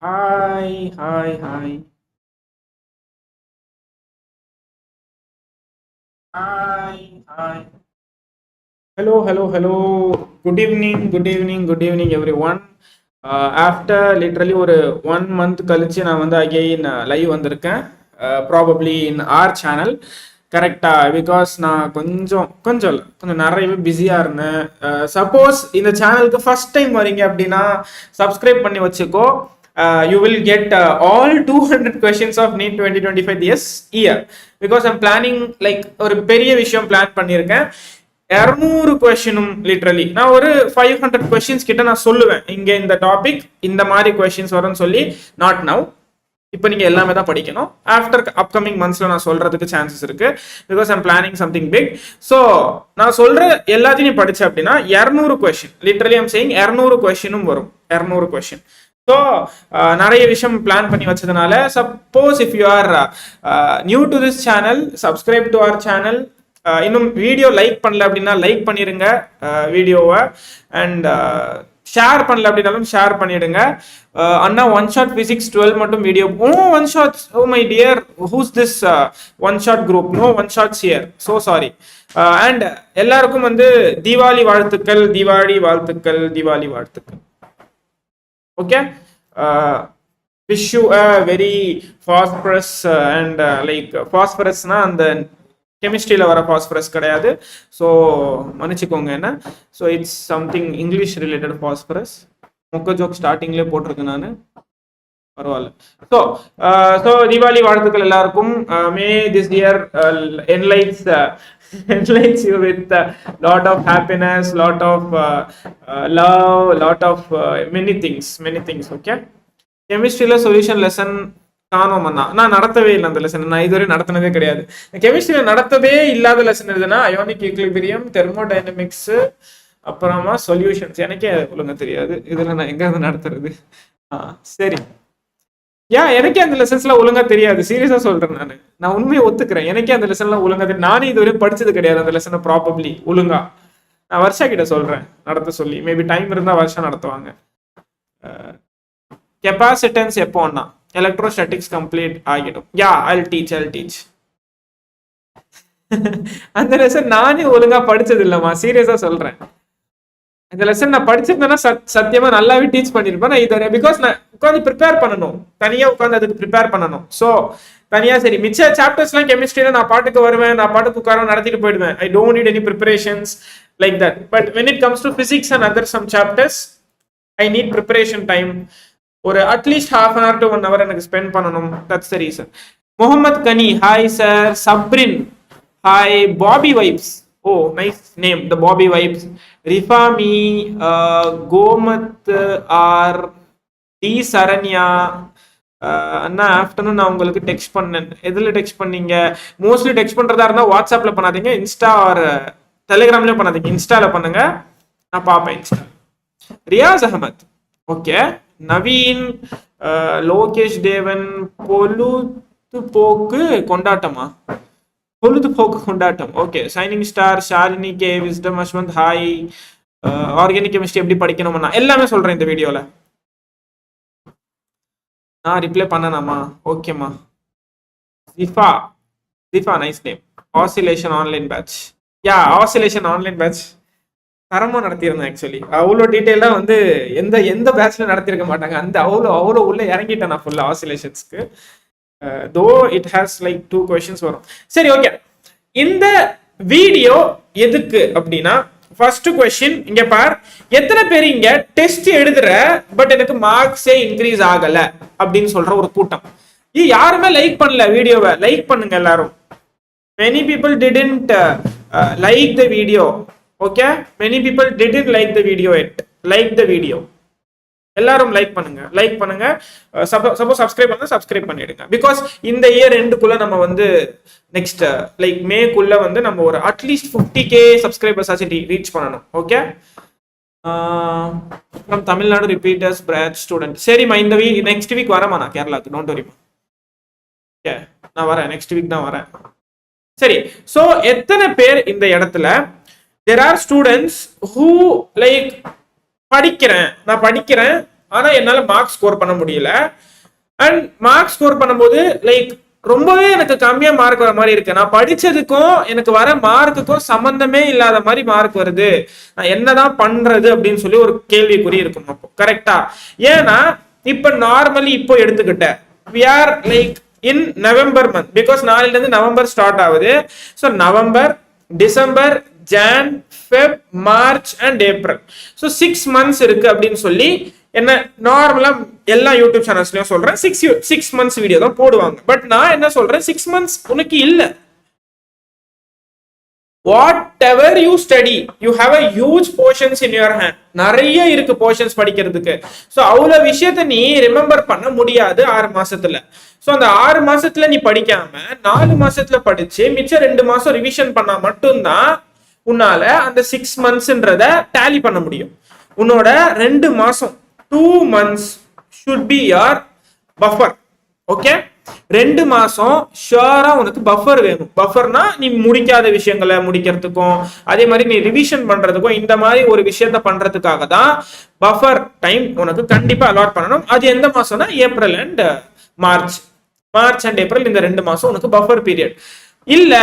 Hi, hi, hi. Hi, hi. Hello, hello, hello. Good evening, everyone. After literally ஒரு 1 month கழிச்சு நான் வந்து again live வந்திருக்கேன். Probably in our channel. கரெக்டா because நான் கொஞ்சம் நிறையவே பிஸியாக இருந்தேன். சப்போஸ் இந்த சேனலுக்கு ஃபர்ஸ்ட் டைம் வரீங்க அப்படின்னா சப்ஸ்கிரைப் பண்ணி வச்சுக்கோ. You will get all 200 questions of NEET 2025 this year because I'm planning like ஒரு பெரிய விஷயம் பிளான் பண்ணியிருக்கேன். 200 கொஸ்டினும் லிட்ரலி நான் ஒரு 500 கொஸ்டின்ஸ் கிட்ட நான் சொல்லுவேன். இங்க இந்த டாபிக் இந்த மாதிரி கொஸ்டின்ஸ் வரும்னு சொல்லி நாட் நவ். இப்போ நீங்க எல்லாமே தான் படிக்கணும். ஆஃப்டர் அப்கமிங் மந்த்ஸ்ல நான் சொல்றதுக்கு சான்சஸ் இருக்கு because I'm planning something big. So நான் சொல்ற எல்லாத்தையும் படிச்சு அப்படின்னா 200 கொஸ்டின் லிட்ரலி ஐம் சேயிங் 200 கொஸ்டினும் வரும். 200 கொஸ்டின். ஸோ நிறைய விஷயம் பிளான் பண்ணி வச்சதுனால suppose if you are new to this channel subscribe to our channel. இன்னும் வீடியோ லைக் பண்ணல அப்படின்னா லைக் பண்ணிடுங்க வீடியோவை. அண்ட் ஷேர் பண்ணல அப்படின்னாலும் ஷேர் பண்ணிடுங்க. அண்ணா ஒன் ஷாட் பிசிக்ஸ் 12 மட்டும் video. One shot. Oh my dear, who's this one shot group? No one shots here. So sorry. And எல்லாருக்கும் வந்து தீபாவளி வாழ்த்துக்கள், தீபாவளி வாழ்த்துக்கள், தீபாவளி வாழ்த்துக்கள். Okay. Wish you a very phosphorus and like ஃபாஸ்பரஸ்னா அந்த கெமிஸ்ட்ரியில் வர ஃபாஸ்பரஸ் கிடையாது. ஸோ மன்னிச்சுக்கோங்க என்ன. So it's something English related phosphorus. மொக்க ஜோக் ஸ்டார்டிங்லேயே போட்டிருக்கேன் நான். பரவாயில்ல. ஸோ ஸோ தீபாவளி வாழ்த்துக்கள் எல்லாருக்கும். May this year enlightens you with lot of happiness, lot of love, lot of many things. Okay. கெமிஸ்ட்ரியில சொல்யூஷன் லெசன் காணோம்னா நான் நடத்தவே இல்லை. அந்த லெசன் நான் இதுவரை நடத்தினதே கிடையாது. கெமிஸ்ட்ரியில நடத்தவே இல்லாத லெசன் எதுனா அயோனிக் ஈக்லிபிரியம், தெர்மோடைனமிக்ஸ், அப்புறமா சொல்யூஷன்ஸ். எனக்கே ஒழுங்கா தெரியாது. இதுல நான் எங்க நடத்துறது? சரி. எனக்கே அந்த லெசன்ஸ்லாம் ஒழுங்கா தெரியாது. சீரியஸா சொல்றேன். நான் உண்மையை ஒத்துக்கிறேன். எனக்கே அந்த லெசன்லாம் ஒழுங்கா தெரியும். நானும் இதுவரை படிச்சது கிடையாது அந்த லெசனை ப்ராபப்ளி ஒழுங்கா. நான் வருஷா கிட்ட சொல்றேன் நடத்த சொல்லி. மேபி டைம் இருந்தா வருஷம் நடத்துவாங்க. கெப்பாசிட்டன்ஸ் எப்போன்னா எலக்ட்ரோஸ்டாட்டிக்ஸ் கம்ப்ளீட் ஆகிடும். I'll teach. அந்த லெசன் நானே ஒழுங்கா படிச்சது இல்லம்மா. சீரியஸா சொல்றேன். இந்த லெசன் நான் படிச்சிருந்தேன்னா சத்தியமா நல்லாவே டீச் பண்ணிருப்பேன். நான் இதை பிகாஸ் நான் உட்காந்து ப்ரிப்பேர் பண்ணணும். தனியா உட்காந்து அதுக்கு ப்ரிப்பேர் பண்ணணும். ஸோ தனியா சரி மிச்ச சாப்டர்ஸ்லாம் கெமிஸ்ட்ரியில நான் பாட்டுக்கு வருவேன், நான் பாட்டுக்கு உட்கார நடத்திட்டு போயிடுவேன். I don't need any preparations like that. But when it comes to physics and other sum chapters I need preparation time. ஒரு at least half an hour to 1 hour எனக்கு ஸ்பெண்ட் பண்ணணும். That's the reason. Mohammed Gani hi sir. Sabrin hi. Bobby vibes. Oh nice name, the Bobby vibes. Rifami, Gomath R, T Saranya. அண்ணா afternoon நான் உங்களுக்கு text பண்ணேன். எதில் text பண்ணீங்க? Mostly text பண்ணுறதா இருந்தால் வாட்ஸ்அப்பில் பண்ணாதீங்க, இன்ஸ்டா ஆர் டெலிகிராம்லேயும் பண்ணாதீங்க. இன்ஸ்டாவில் பண்ணுங்க, நான் பார்ப்பேன் இன்ஸ்டா. ரியாஸ் அகமத். ஓகே. நவீன், லோகேஷ் தேவன். பொழுதுபோக்கு கொண்டாட்டமா? பொழுதுபோக்கு கொண்டாட்டம். Okay. Signing star, Shalini K, wisdom Ashwanth hi. Organic chemistry எப்படி படிக்கணும்னா எல்லாமே சொல்றேன் இந்த வீடியோல. நான் ரிப்ளை பண்ணனாமா? ஓகேம்மா. ஜிஃபா nice name. Oscillation online batch. Oscillation online batch தரமா நடத்தியிருந்தேன். ஆக்சுவலி அவ்வளோ டீட்டெயிலாக வந்து எந்த பேட்ச்ல நடத்திருக்க மாட்டாங்க. அந்த அவ்வளோ உள்ள இறங்கிட்டேன் நான் ஃபுல்லா ஆசிலேஷன்ஸ்க்கு. Though it has like 2 questions வரும். சரி ஓகே. இந்த வீடியோ எதுக்கு அப்படின்னா ஃபர்ஸ்ட் கொஸ்டின் இங்க பார். எத்தனை பேர் இங்க டெஸ்ட் எழுதுற பட் எனக்கு மார்க்ஸே இன்க்ரீஸ் ஆகல அப்படின்னு சொல்ற ஒரு கூட்டம். யாருமே லைக் பண்ணல வீடியோவை. லைக் பண்ணுங்க எல்லாரும். many people didn't like the video. Okay, many people didn't like the video yet. Like the video. எல்லாரும் லைக் பண்ணுங்க. சப்போஸ் சப்ஸ்கிரைப் பண்ணா சப்ஸ்கிரைப் பண்ணிடுங்க. பிகாஸ் இந்த இயர் எண்டுக்குள்ள நம்ம வந்து நெக்ஸ்ட் லைக் மேக்குள்ள வந்து நம்ம ஒரு அட்லீஸ்ட் 50k சப்ஸ்கிரைபர்ஸ் ஆச்சு ரீச் பண்ணணும். Okay. From Tamil Nadu repeaters branch student. சரிம்மா, இந்த நெக்ஸ்ட் வீக் வரமா நான் கேரளாக்கு. டோன்ட் வரிமா. ஓகே, நான் வரேன். நெக்ஸ்ட் வீக் தான் வரேன். சரி. ஸோ எத்தனை பேர் இந்த இடத்துல there are students who like நான் படிக்கிறேன் ஆனா என்னால மார்க் ஸ்கோர் பண்ண முடியல. அண்ட் மார்க் ஸ்கோர் பண்ணும்போது லைக் ரொம்பவே எனக்கு கம்மியா மார்க் வர மாதிரி இருக்கு. நான் படிச்சதுக்கும் எனக்கு வர மார்க்குக்கும் சம்பந்தமே இல்லாத மாதிரி மார்க் வருது. நான் என்னதான் பண்றது அப்படின்னு சொல்லி ஒரு கேள்விக்குறி இருக்கும் அப்போ. கரெக்டா? ஏன்னா இப்ப நார்மலி இப்போ எடுத்துக்கிட்டேன், we are like in November month because நாளைல இருந்து நவம்பர் ஸ்டார்ட் ஆகுது. So November, December, John, Feb, March and April. So 6 months இருக்கு அப்படின்னு சொல்லி என்ன நார்மலா எல்லா யூடியூப் சேனல்ஸ்லயும் சொல்றேன், 6 months வீடியோ தான் போடுவாங்க. பட் நான் என்ன சொல்றேன், 6 months உனக்கு இல்ல. whatever you study, you have a huge portions in your hand. நிறைய இருக்கு போர்ஷன்ஸ் படிக்கிறதுக்கு. ஸோ அவ்வளவு விஷயத்த நீ ரிமெம்பர் பண்ண முடியாது 6 மாசத்துல. ஸோ அந்த 6 மாசத்துல நீ படிக்காம 4 மாசத்துல படிச்சு மிச்சம் 2 மாசம் ரிவிஷன் பண்ணா மட்டும்தான் உன்னால அந்த 6 monthsன்றத டேலி பண்ண முடியும். உன்னோட 2 மாசம் 2 months should be your buffer. Okay, 2 மாசம் ஷுவரா உனக்கு பஃபர் வேணும். பஃபர்னா நீ முடிக்காத விஷயங்களை முடிக்கிறதுக்கும், அதே மாதிரி நீ ரிவிஷன் பண்றதுக்கும், இந்த மாதிரி ஒரு விஷயத்த பண்றதுக்காக தான் பஃபர் டைம் உனக்கு கண்டிப்பா அலாட் பண்ணணும். அது எந்த மாசம்னா April and March. March and April இந்த 2 மாசம் உனக்கு பஃபர் பீரியட். இல்ல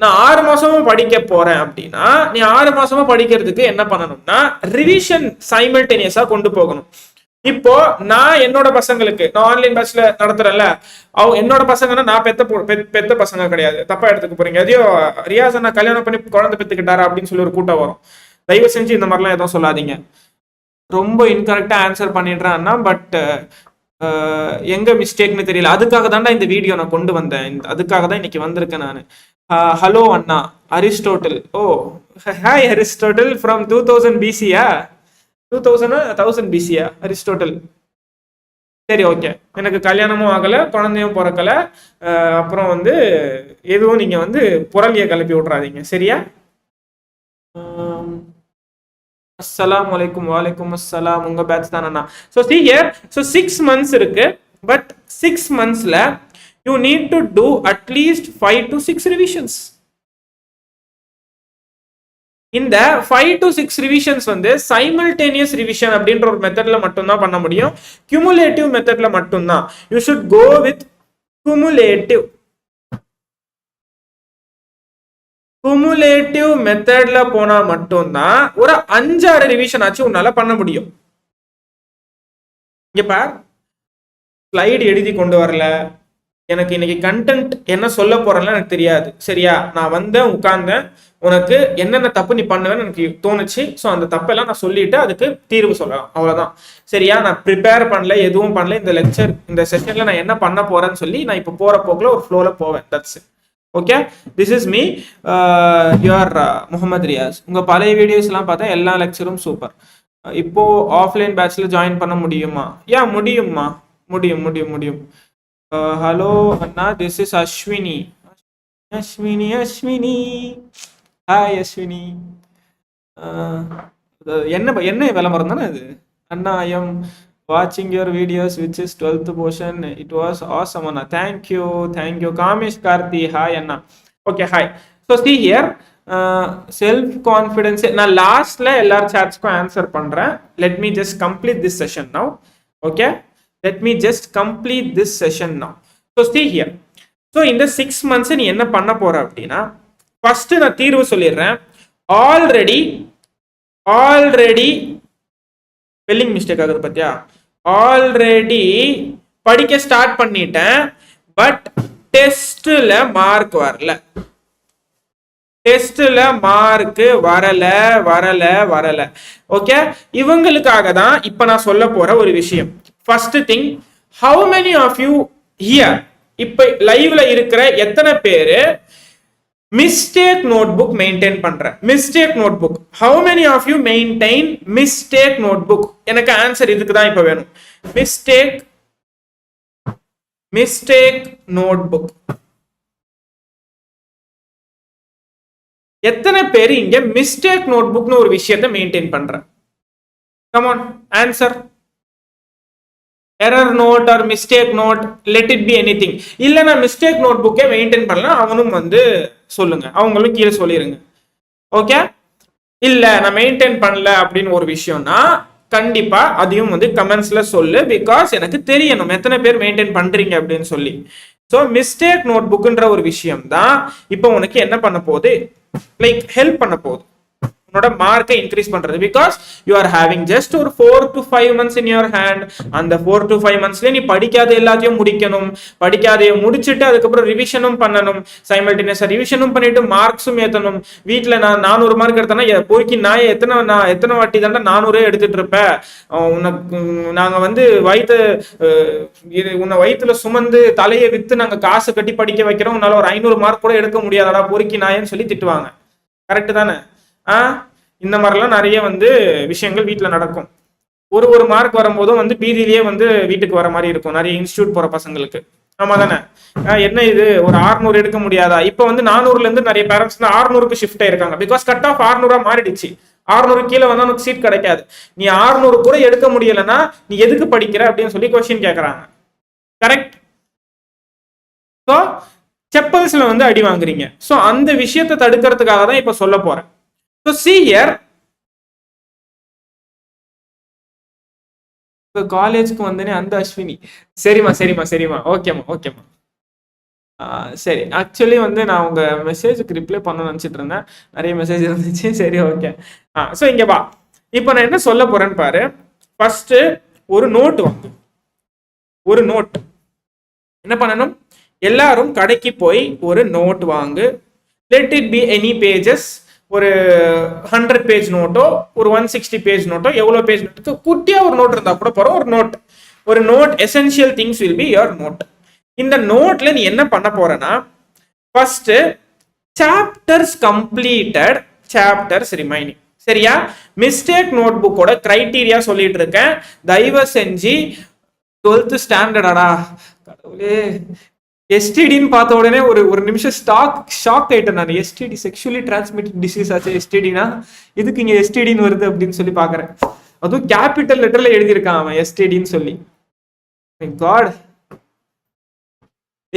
நான் 6 மாசமும் படிக்க போறேன் அப்படின்னா நீ 6 மாசமா படிக்கிறதுக்கு என்ன பண்ணணும்னா ரிவிஷன் சைமல்டேனியஸா கொண்டு போகணும். இப்போ நான் என்னோட பசங்களுக்கு, நான் ஆன்லைன் பேட்ச்ல நடத்துறேன்ல, என்னோட பசங்கன்னா நான் பெத்த பசங்க கிடையாது, தப்பா எடுத்துக்க போறீங்க. எதையோ ரியாஸ் அண்ணா கல்யாணம் பண்ணி குழந்தை பெத்துக்கிட்டாரா அப்படின்னு சொல்லி ஒரு கூட்டம் வரும். தயவு செஞ்சு இந்த மாதிரிலாம் எதுவும் சொல்லாதீங்க. ரொம்ப இன்கரெக்டா ஆன்சர் பண்ணிடுறேன்னா, பட் எங்க மிஸ்டேக்னு தெரியல. அதுக்காக தான்டா இந்த வீடியோ நான் கொண்டு வந்தேன், அதுக்காக தான் இன்னைக்கு வந்திருக்கேன் நான். ஹலோ அண்ணா Aristotle. Oh hi Aristotle from 2000 BC-யா? 1000 BC-யா அரிஸ்டோட்டல்? சரி, ஓகே. எனக்கு கல்யாணமும் ஆகல, குழந்தையும் பிறக்கல, அப்புறம் வந்து எதுவும் நீங்க வந்து புரளிய கிளப்பி விட்றாதீங்க, சரியா? அஸ்ஸலாமு அலைக்கும். வலைக்கும் அஸ்ஸலாம். உங்க பேட்ச் தானண்ணா. So see here, so 6 months இருக்கு. பட் 6 monthsல you need to do at least 5 to 6 revisions. இந்த 5 to 6 ரிவிஷன்ஸ் வந்து சைமல்டேனியஸ் ரிவிஷன் அப்படின்ற ஒரு மெத்தட்ல மட்டும்தான் பண்ண முடியும். கியூமுலேட்டிவ் மெத்தட்ல மட்டும்தான். You should go with cumulative மெத்தட்ல போனா மட்டும்தான் ஒரு 5-6 ரிவிஷன் ஆச்சு உன்னால பண்ண முடியும். இங்க பார், ஸ்லைடு எழுதி கொண்டு வரல, எனக்கு இன்னைக்கு கண்டென்ட் என்ன சொல்ல போறேன்னு எனக்கு தெரியாது, சரியா? நான் வந்தேன், உட்கார்ந்தேன், உனக்கு என்னென்ன தப்பு நீ பண்ணுவேன்னு எனக்கு தோணுச்சு. ஸோ அந்த தப்பெல்லாம் நான் சொல்லிட்டு அதுக்கு தீர்வு சொல்லலாம், அவ்வளவுதான், சரியா? நான் ப்ரிப்பேர் பண்ணல, எதுவும் பண்ணல. இந்த லெக்சர், இந்த செஷன்ல நான் என்ன பண்ண போறேன்னு சொல்லி நான் இப்போ போற போக்குல ஒரு ஃப்ளோல போவேன். That's it. Okay, this is me, your Muhammad Riyaz. உங்க பழைய வீடியோஸ் எல்லாம் பார்த்தா எல்லா லெக்சரும் சூப்பர். இப்போ ஆஃப்லைன் பேட்ச்ல ஜாயின் பண்ண முடியுமா? யா, முடியும்மா, முடியும். ஹலோ அண்ணா, this is Ashwini. Hi Ashwini. என்ன விளம்பரம் தானே அது? அண்ணா, ஐ எம் வாட்சிங் your videos which is 12th portion. It was awesome அண்ணா. தேங்க்யூ. காமேஷ் கார்த்தி, ஹாய் அண்ணா. Okay, hi. So see here, self confidence நான் லாஸ்ட்ல எல்லாரும் சாட்ஸ்க்கும் ஆன்சர் பண்றேன். Let me just complete this session now. Okay, let me just complete this session now. So see here, so இந்த 6 months நீ என்ன பண்ண போற அப்படின்னா, ஃபர்ஸ்ட் நான் தீர்வு சொல்லிடுறேன். ஆல்ரெடி ஸ்பெல்லிங் மிஸ்டேக் ஆகுது பத்தியா? ஆல்ரெடி படிக்க ஸ்டார்ட் பண்ணிட்டேன், பட் டெஸ்ட்ல மார்க் வரல. டெஸ்ட்ல மார்க் வரல. ஓகே, இவங்களுக்காக தான் இப்ப நான் சொல்ல போற ஒரு விஷயம். First thing, how many of you here இப்ப லைவ்ல இருக்கிற எத்தனை பேரு மிஸ்டேக் நோட்புக் மெயின்டைன் பண்ற? Mistake notebook, how many of you maintain mistake notebook? எனக்கு ஆன்சர் இதுக்கு தான் இப்ப வேணும். Mistake notebook. எத்தனை பேர் இங்க மிஸ்டேக் நோட்புக்னு ஒரு விஷயத்தை மெயின்டைன் பண்ற? Come on, answer. Error note or mistake note, let it be anything. இல்ல நான் மிஸ்டேக் நோட் புக்கே மெயின்டைன் பண்ணலாம், அவனும் வந்து சொல்லுங்க, அவங்களும் கீழே சொல்லிருங்க. ஓகே, இல்ல நான் மெயின்டைன் பண்ணல அப்படின்னு ஒரு விஷயம்னா கண்டிப்பா அதையும் வந்து கமெண்ட்ஸ்ல சொல்லு, பிகாஸ் எனக்கு தெரியணும் எத்தனை பேர் மெயின்டைன் பண்றீங்க அப்படின்னு சொல்லி. ஸோ மிஸ்டேக் நோட் புக்ன்ற ஒரு விஷயம் தான் இப்போ உனக்கு என்ன பண்ண போகுது, லைக் ஹெல்ப் பண்ண போகுது உன்னோட மார்க்கை இன்க்ரீஸ் பண்றது. Because you are having just ஒரு 4 to 5 months in your hand. அந்த 4 to 5 monthsல நீ படிக்காத எல்லாத்தையும் முடிக்கணும். படிக்காதைய முடிச்சுட்டு அதுக்கப்புறம் ரிவிஷனும் பண்ணணும். சைமல்டேனியஸா ரிவிஷனும் பண்ணிட்டு மார்க்ஸும் ஏற்றணும். வீட்டில் நான் 400 மார்க் எடுத்தேன்னா பொறுக்கி நான் எத்தனை வாட்டி தாண்டா 400 எடுத்துட்டு இருப்பேன். உனக்கு நாங்கள் வந்து உன்னை வயிற்றுல சுமந்து தலையை வித்து நாங்கள் காசு கட்டி படிக்க வைக்கிறோம், உன்னால ஒரு 500 மார்க் கூட எடுக்க முடியாதடா பொறுக்கி நாயன்னு சொல்லி திட்டுவாங்க. கரெக்டு தானே? இந்த மாதிரிலாம் நிறைய வந்து விஷயங்கள் வீட்டில் நடக்கும். ஒரு மார்க் வரும்போதும் வந்து பீதியிலேயே வந்து வீட்டுக்கு வர மாதிரி இருக்கும் நிறைய இன்ஸ்டியூட் போற பசங்களுக்கு. ஆமா தானே? என்ன இது ஒரு 600 எடுக்க முடியாதா? இப்போ வந்து 400ல இருந்து நிறைய பேரண்ட்ஸ் 600க்கு ஷிஃப்ட் ஆயிருக்காங்க. பிகாஸ் கட் ஆஃப் 600 மாறிடுச்சு. 600 கீழே வந்தா உனக்கு சீட் கிடைக்காது. நீ 600 கூட எடுக்க முடியலன்னா நீ எதுக்கு படிக்கிற அப்படின்னு சொல்லி கொஸ்டின் கேட்கறாங்க. கரெக்ட்? ஸோ செப்பல்ஸ்ல வந்து அடி வாங்குறீங்க. ஸோ அந்த விஷயத்தை தடுக்கிறதுக்காக தான் இப்போ சொல்ல போறேன். So see here, காலேஜ்க்கு வந்தனே அந்த அஸ்வினி. சரிம்மா ஓகேம்மா. சரி, ஆக்சுவலி வந்து நான் உங்க மெசேஜுக்கு ரிப்ளை பண்ணணும்னு நினைச்சிட்டு இருந்தேன், நிறைய மெசேஜ் இருந்துச்சு. சரி, ஓகே. ஸோ இங்க வா, இப்போ நான் என்ன சொல்ல போறேன்னு பாரு. ஃபர்ஸ்ட் ஒரு நோட் வாங்க. ஒரு நோட் என்ன பண்ணணும், எல்லாரும் கடைக்கு போய் ஒரு நோட் வாங்கு. Let it be any pages. ஒரு 100 பேஜ் நோட்டோ ஒரு 160 பேஜ் நோட்டோ, எவ்வளோ பேஜ் நோட்டு குட்டியா ஒரு நோட் இருந்தா கூட போறோம். ஒரு note essential things will be your note. இந்த நோட்ல நீ என்ன பண்ண போறனா, first chapters completed, chapters remaining. சரியா? மிஸ்டேக் நோட் புக்கோட கிரைட்டீரியா சொல்லிட்டு இருக்கேன். தயவு செஞ்சு 12th ஸ்டாண்டர்டா கடவுளே, எஸ்டிடின்னு பார்த்த உடனே ஒரு நிமிஷம் ஷாக் ஆயிட்டேன் நான். எஸ்டிடி செக்ஷுவலி டிரான்ஸ்மிட்டட் டிசீஸ் ஆச்சு. எஸ்டிடினா இதுக்கு இங்க எஸ்டிடின்னு வருது அப்படின்னு சொல்லி பாக்குறேன். அதுவும் கேபிட்டல் லெட்டர்ல எழுதியிருக்கான் அவன் எஸ்டிடின்னு சொல்லி. காட்,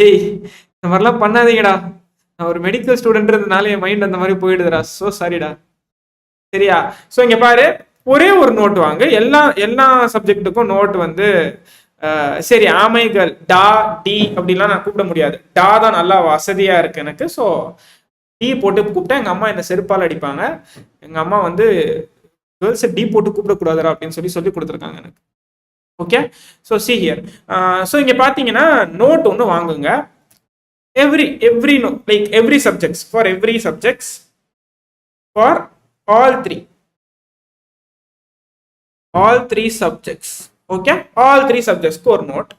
ஏய் இந்த மாதிரிலாம் பண்ணாதீங்கடா. நான் ஒரு மெடிக்கல் ஸ்டூடெண்ட்ன்றதுனால என் மைண்ட் அந்த மாதிரி போயிடுதுடா. சோ சாரிடா. சரியா? ஸோ இங்க பாரு, ஒரே ஒரு நோட் வாங்க. எல்லா சப்ஜெக்டுக்கும் நோட் வந்து சரி, ஆமைகள் டா டி அப்படிலாம் நான் கூப்பிட முடியாது. டா தான் நல்லா வசதியா இருக்கு எனக்கு. ஸோ டி போட்டு கூப்பிட்டா எங்க அம்மா என்ன செருப்பால் அடிப்பாங்க. எங்க அம்மா வந்து கேர்ள்ஸை டி போட்டு கூப்பிடக்கூடாதுரா அப்படின்னு சொல்லி கொடுத்துருக்காங்க எனக்கு. Okay, so see here. So இங்க பாத்தீங்கன்னா நோட் ஒன்று வாங்குங்க. Every no like every subjects, for every subjects, for all three subjects. Okay, all three subjects ஒரு நோட்.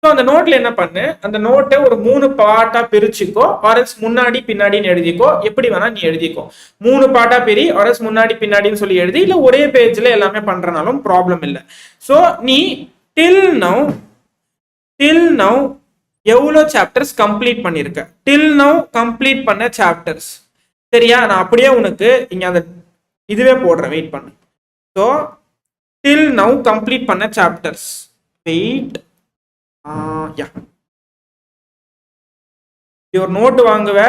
ஸோ அந்த நோட்ல என்ன பண்ணு, அந்த நோட்டை ஒரு 3 பார்ட்டா பிரிச்சுக்கோ, ஆர்எஸ் முன்னாடி பின்னாடின்னு எழுதிக்கோ. எப்படி வேணா நீ எழுதிக்கோ. 3 பார்ட்டா பிரி, ஆர்எஸ் முன்னாடி பின்னாடின்னு சொல்லி எழுதி, இல்லை ஒரே பேஜ்ல எல்லாமே பண்றனாலும் ப்ராப்ளம் இல்லை. ஸோ நீ டில் நவ் எவ்வளோ சாப்டர்ஸ் கம்ப்ளீட் பண்ணிருக்க, டில் நவ் கம்ப்ளீட் பண்ண சாப்டர்ஸ். சரியா? நான் அப்படியே உனக்கு இங்க அந்த இதுவே போடுறேன், வெயிட் பண்ணு. ஸோ till now complete பண்ண chapters. Wait. Yeah. your note வாங்குவ,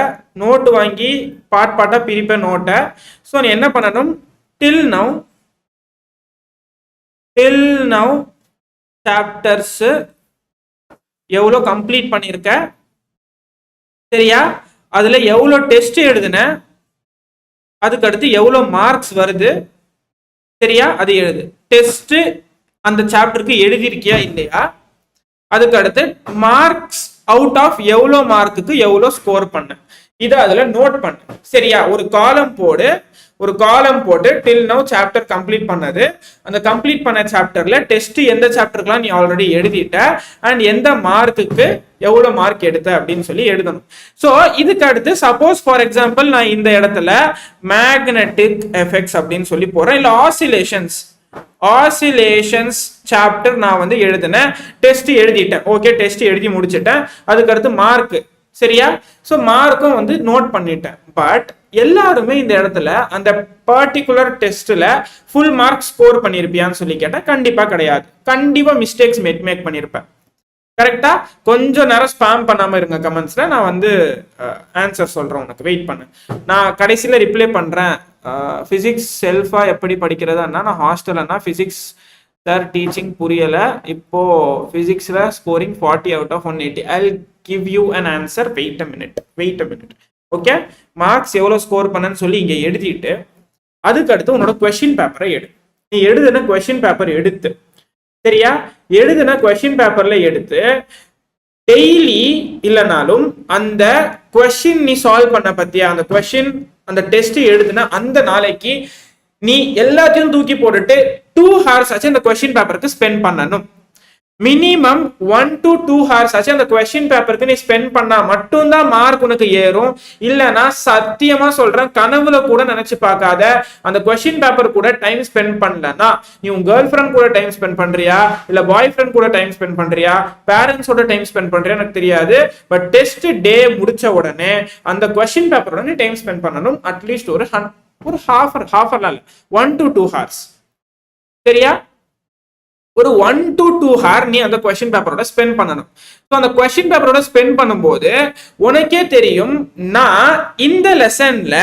நோட் வாங்கி பார்ட்டா பிரிப்ப நோட்டை. ஸோ நீ என்ன பண்ணணும், till now chapters எவ்வளோ கம்ப்ளீட் பண்ணிருக்க, சரியா? அதுல எவ்வளோ டெஸ்ட் எழுதுன, அதுக்கு அடுத்து எவ்வளோ மார்க்ஸ் வருது, சரியா? அது எழுது. டெஸ்ட் அந்த சாப்டருக்கு எழுதிருக்கியா இல்லையா, அதுக்கு அடுத்து மார்க்ஸ் அவுட் ஆஃப் எவ்வளோ மார்க்குக்கு எவ்வளோ ஸ்கோர் பண்ண, இதை அதுல நோட் பண்ணு. சரியா? ஒரு காலம் போட்டு டில் நவ் சாப்டர் கம்ப்ளீட் பண்ணது, அந்த கம்ப்ளீட் பண்ண சாப்டர்ல டெஸ்ட் எந்த சாப்டருக்குலாம் நீ ஆல்ரெடி எழுதிட்ட அண்ட் எந்த மார்க்குக்கு எவ்வளோ மார்க் எடுத்த அப்படின்னு சொல்லி எழுதணும். ஸோ இதுக்கு அடுத்து சப்போஸ் ஃபார் எக்ஸாம்பிள் நான் இந்த இடத்துல மேக்னெட்டிக் எஃபெக்ட்ஸ் அப்படின்னு சொல்லி போறேன், இல்லை ஆசிலேஷன்ஸ் சாப்டர் நான் வந்து எழுதினேன், டெஸ்ட் எழுதிட்டேன். ஓகே, டெஸ்ட் எழுதி முடிச்சிட்டேன். அதுக்கு அடுத்து மார்க். சரியா? ஸோ மார்க்கும் வந்து நோட் பண்ணிட்டேன். பட் எல்லாருமே இந்த இடத்துல அந்த பர்டிகுலர் டெஸ்ட்ல ஃபுல் மார்க் ஸ்கோர் பண்ணிருப்பியான்னு சொல்லி கேட்டேன். கண்டிப்பா கிடையாது. கண்டிப்பா மிஸ்டேக்ஸ் மேக் பண்ணிருப்பேன். கரெக்டா? கொஞ்சம் நேரம் ஸ்பாம் பண்ணாம இருங்க கமெண்ட்ஸ்ல, நான் வந்து ஆன்சர் சொல்றேன் உனக்கு. வெயிட் பண்ணு, நான் கடைசியில ரிப்ளை பண்றேன். பிசிக்ஸ் செல்ஃபா எப்படி படிக்கிறதுனா, நான் ஹாஸ்டல்னா பிசிக்ஸ் சார் டீச்சிங் புரியல, இப்போ பிசிக்ஸ்ல scoring 40 out of 180. I'll give you an answer. Wait a minute. Okay, marks எவ்வளவு ஸ்கோர் பண்ணன்னு சொல்லி இங்க எழுதிட்டு அதுக்கு அடுத்து உன்னோட கொஸ்டின் பேப்பரை எடு. நீ எழுதுன கொஸ்டின் பேப்பர் எடுத்து, சரியா, எழுதுன கொஸ்டின் பேப்பர்ல எடுத்து டெய்லி இல்லைனாலும் அந்த கொஸ்டின் நீ சால்வ் பண்ண பத்தியா, அந்த கொஸ்டின் அந்த டெஸ்ட் எழுதுன அந்த நாளைக்கு நீ எல்லாத்தையும் தூக்கி போட்டுட்டு 2 hours ஆச்சு அந்த கொஸ்டின் பேப்பருக்கு ஸ்பெண்ட் பண்ணணும். மினிமம் 1 to 2 hours ஆச்சு அந்த கொஸ்டின் பேப்பருக்கு நீ ஸ்பெண்ட் பண்ணா மட்டும்தான் மார்க் உனக்கு ஏறும். இல்லைன்னா சத்தியமா சொல்றேன், கனவுல கூட நினைச்சு பார்க்காத. அந்த கொஸ்டின் பேப்பர் கூட டைம் ஸ்பெண்ட் பண்ணலன்னா நீ உன் கேர்ள் ஃப்ரெண்ட் கூட டைம் ஸ்பெண்ட் பண்றியா, இல்ல பாய் ஃப்ரெண்ட் கூட டைம் ஸ்பெண்ட் பண்றியா, பேரண்ட்ஸோட டைம் ஸ்பெண்ட் பண்றியா எனக்கு தெரியாது. பட் டெஸ்ட் டே முடிச்ச உடனே அந்த கொஸ்டின் பேப்பரோட நீ டைம் ஸ்பெண்ட் பண்ணணும். அட்லீஸ்ட் ஒரு half hour 1 to 2 hours, சரியா? ஒரு 1 to 2 hour நீ அந்த கொஸ்டின் பேப்பரோட ஸ்பெண்ட் பண்ணணும். ஸோ அந்த கொஸ்டின் பேப்பரோட ஸ்பெண்ட் பண்ணும்போது உனக்கே தெரியும், நான் இந்த லெசன்ல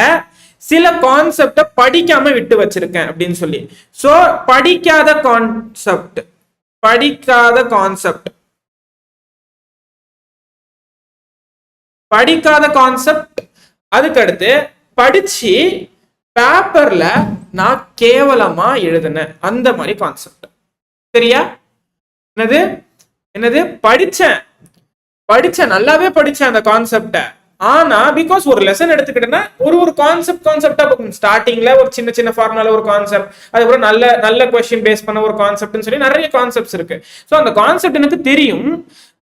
சில கான்செப்ட படிக்காம விட்டு வச்சிருக்கேன் அப்படின்னு சொல்லி. ஸோ படிக்காத கான்செப்ட் அதுக்கடுத்து படிச்சு பேப்பர்ல நான் கேவலமா எழுதுனேன் அந்த மாதிரி கான்செப்ட், சரியா? என்னது படிச்சேன் நல்லாவே படிச்சேன் அந்த கான்செப்ட. ஆனா பிகாஸ் ஒரு லெசன் எடுத்துக்கிட்டேன்னா ஒரு கான்செப்டா பார்க்கணும். ஸ்டார்டிங்ல ஒரு சின்ன ஃபார்முலா ஒரு கான்செப்ட், அதுக்கப்புறம் நல்ல கொஸ்டின் பேஸ் பண்ண ஒரு கான்செப்ட்னு சொல்லி நிறைய கான்செப்ட்ஸ் இருக்கு. ஸோ அந்த கான்செப்ட் எனக்கு தெரியும்,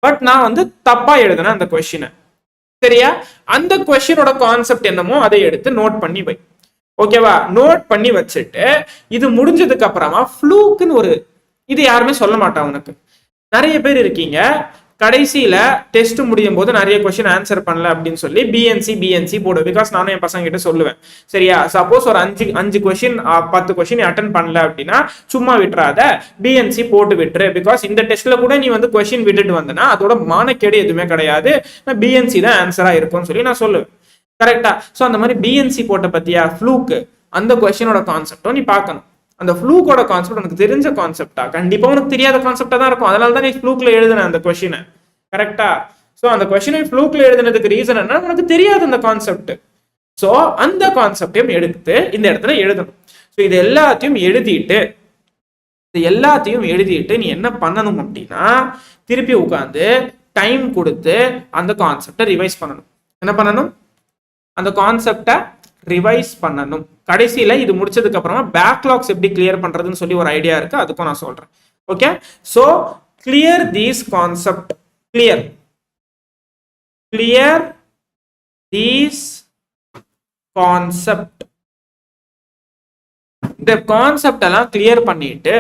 பட் நான் வந்து தப்பா எழுதுனேன் அந்த கொஸ்டினை, சரியா? அந்த கொஸ்டினோட கான்செப்ட் என்னமோ அதை எடுத்து நோட் பண்ணி வை, ஓகேவா? நோட் பண்ணி வச்சுட்டு இது முடிஞ்சதுக்கு அப்புறமா ஃப்ளூக்குன்னு ஒரு, இது யாருமே சொல்ல மாட்டான் உனக்கு. நிறைய பேர் இருக்கீங்க கடைசியில டெஸ்ட் முடியும் போது நிறைய கொஸ்டின் ஆன்சர் பண்ணல அப்படின்னு சொல்லி பிஎன்சி போடு. பிகாஸ் நானும் என் பசங்க கிட்ட சொல்லுவேன், சரியா? சப்போஸ் ஒரு 5 கொஸ்டின் 10 கொஸ்டின் அட்டன் பண்ணல அப்படின்னா சும்மா விட்டுறாத, பிஎன்சி போட்டு விட்டுரு. பிகாஸ் இந்த டெஸ்ட்ல கூட நீ வந்து கொஸ்டின் விட்டுட்டு வந்தனா அதோட மானக்கேடு எதுவுமே கிடையாது, நான் பிஎன்சி தான் ஆன்சரா இருக்கும்னு சொல்லி நான் சொல்லுவேன், கரெக்டா? ஸோ அந்த மாதிரி பிஎன்சி போட்ட பத்தியா ஃப்ளூக்கு அந்த கொஸ்டினோட கான்செப்டும் நீ பார்க்கணும். அந்த ஃப்ளூக்கோட கான்செப்ட் உனக்கு தெரிஞ்ச கான்செப்டா, கண்டிப்பா உனக்கு தெரியாத கான்செப்டா தான் இருக்கும். அதனால தான் நீ ஃப்ளூக்ல எழுதுன அந்த கொஸ்டினை, கரெக்டா? ஸோ அந்த கொஸ்டினை ஃப்ளூக்ல எழுதுனதுக்கு ரீசன் என்ன, உனக்கு தெரியாது அந்த கான்செப்ட். ஸோ அந்த கான்செப்டையும் எடுத்து இந்த இடத்துல எழுதணும். ஸோ இது எல்லாத்தையும் எழுதிட்டு நீ என்ன பண்ணணும் அப்படின்னா திருப்பி உட்காந்து டைம் கொடுத்து அந்த கான்செப்டை ரிவைஸ் பண்ணணும். என்ன பண்ணணும்? அந்த கான்செப்டை ரிவைஸ் பண்ணணும். கடைசியில இது முடிச்சதுக்கு அப்புறமா பேக்லாக்ஸ் எப்படி கிளியர் பண்றதுன்னு சொல்லி ஒரு ஐடியா இருக்கு, அதுக்கும் நான் சொல்றேன். Okay, so clear these concept, clear these concept. இந்த கான்செப்ட் எல்லாம் கிளியர் பண்ணிட்டு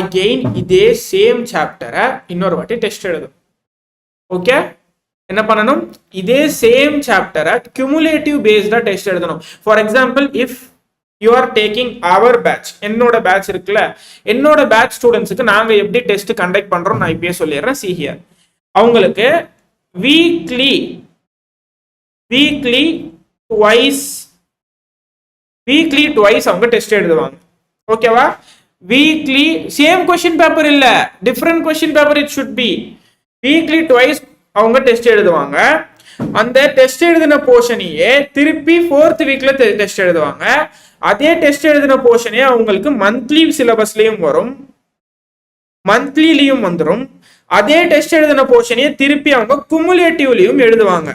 அகெயின் இதே சேம் சாப்டரை இன்னொரு வாட்டி டெஸ்ட் எழுதும். ஓகே, என்ன பண்ணணும்? இதே சேம் சாப்டரை கியூமுலேட்டிவ் பேஸ்டா டெஸ்ட் எழுதணும். For example, if you are taking our batch, என்னோட பேட்ச் இருக்குல்ல, என்னோட பேட்ச் ஸ்டூடெண்ட்ஸுக்கு நாங்க எப்படி டெஸ்ட் கண்டக்ட் பண்றோம் நான் இப்பயே சொல்லிடுறேன். see here, அவங்களுக்கு வீக்லி ட்வைஸ் அவங்க டெஸ்ட் எழுதுவாங்க, ஓகேவா? வீக்லி சேம் கொஸ்டின் பேப்பர் இல்ல, different question paper it should be. Weekly twice அவங்க டெஸ்ட் எழுதுவாங்க. அந்த டெஸ்ட் எழுதின போர்ஷனையே திருப்பி 4th வீக்ல டெஸ்ட் எழுதுவாங்க. அதே டெஸ்ட் எழுதின போர்ஷனே அவங்களுக்கு மந்த்லி சிலபஸ்லயும் வரும், மந்த்லிலையும் வந்துடும். அதே டெஸ்ட் எழுதின போர்ஷனையே திருப்பி அவங்க குமுலேட்டிவ்லயும் எழுதுவாங்க.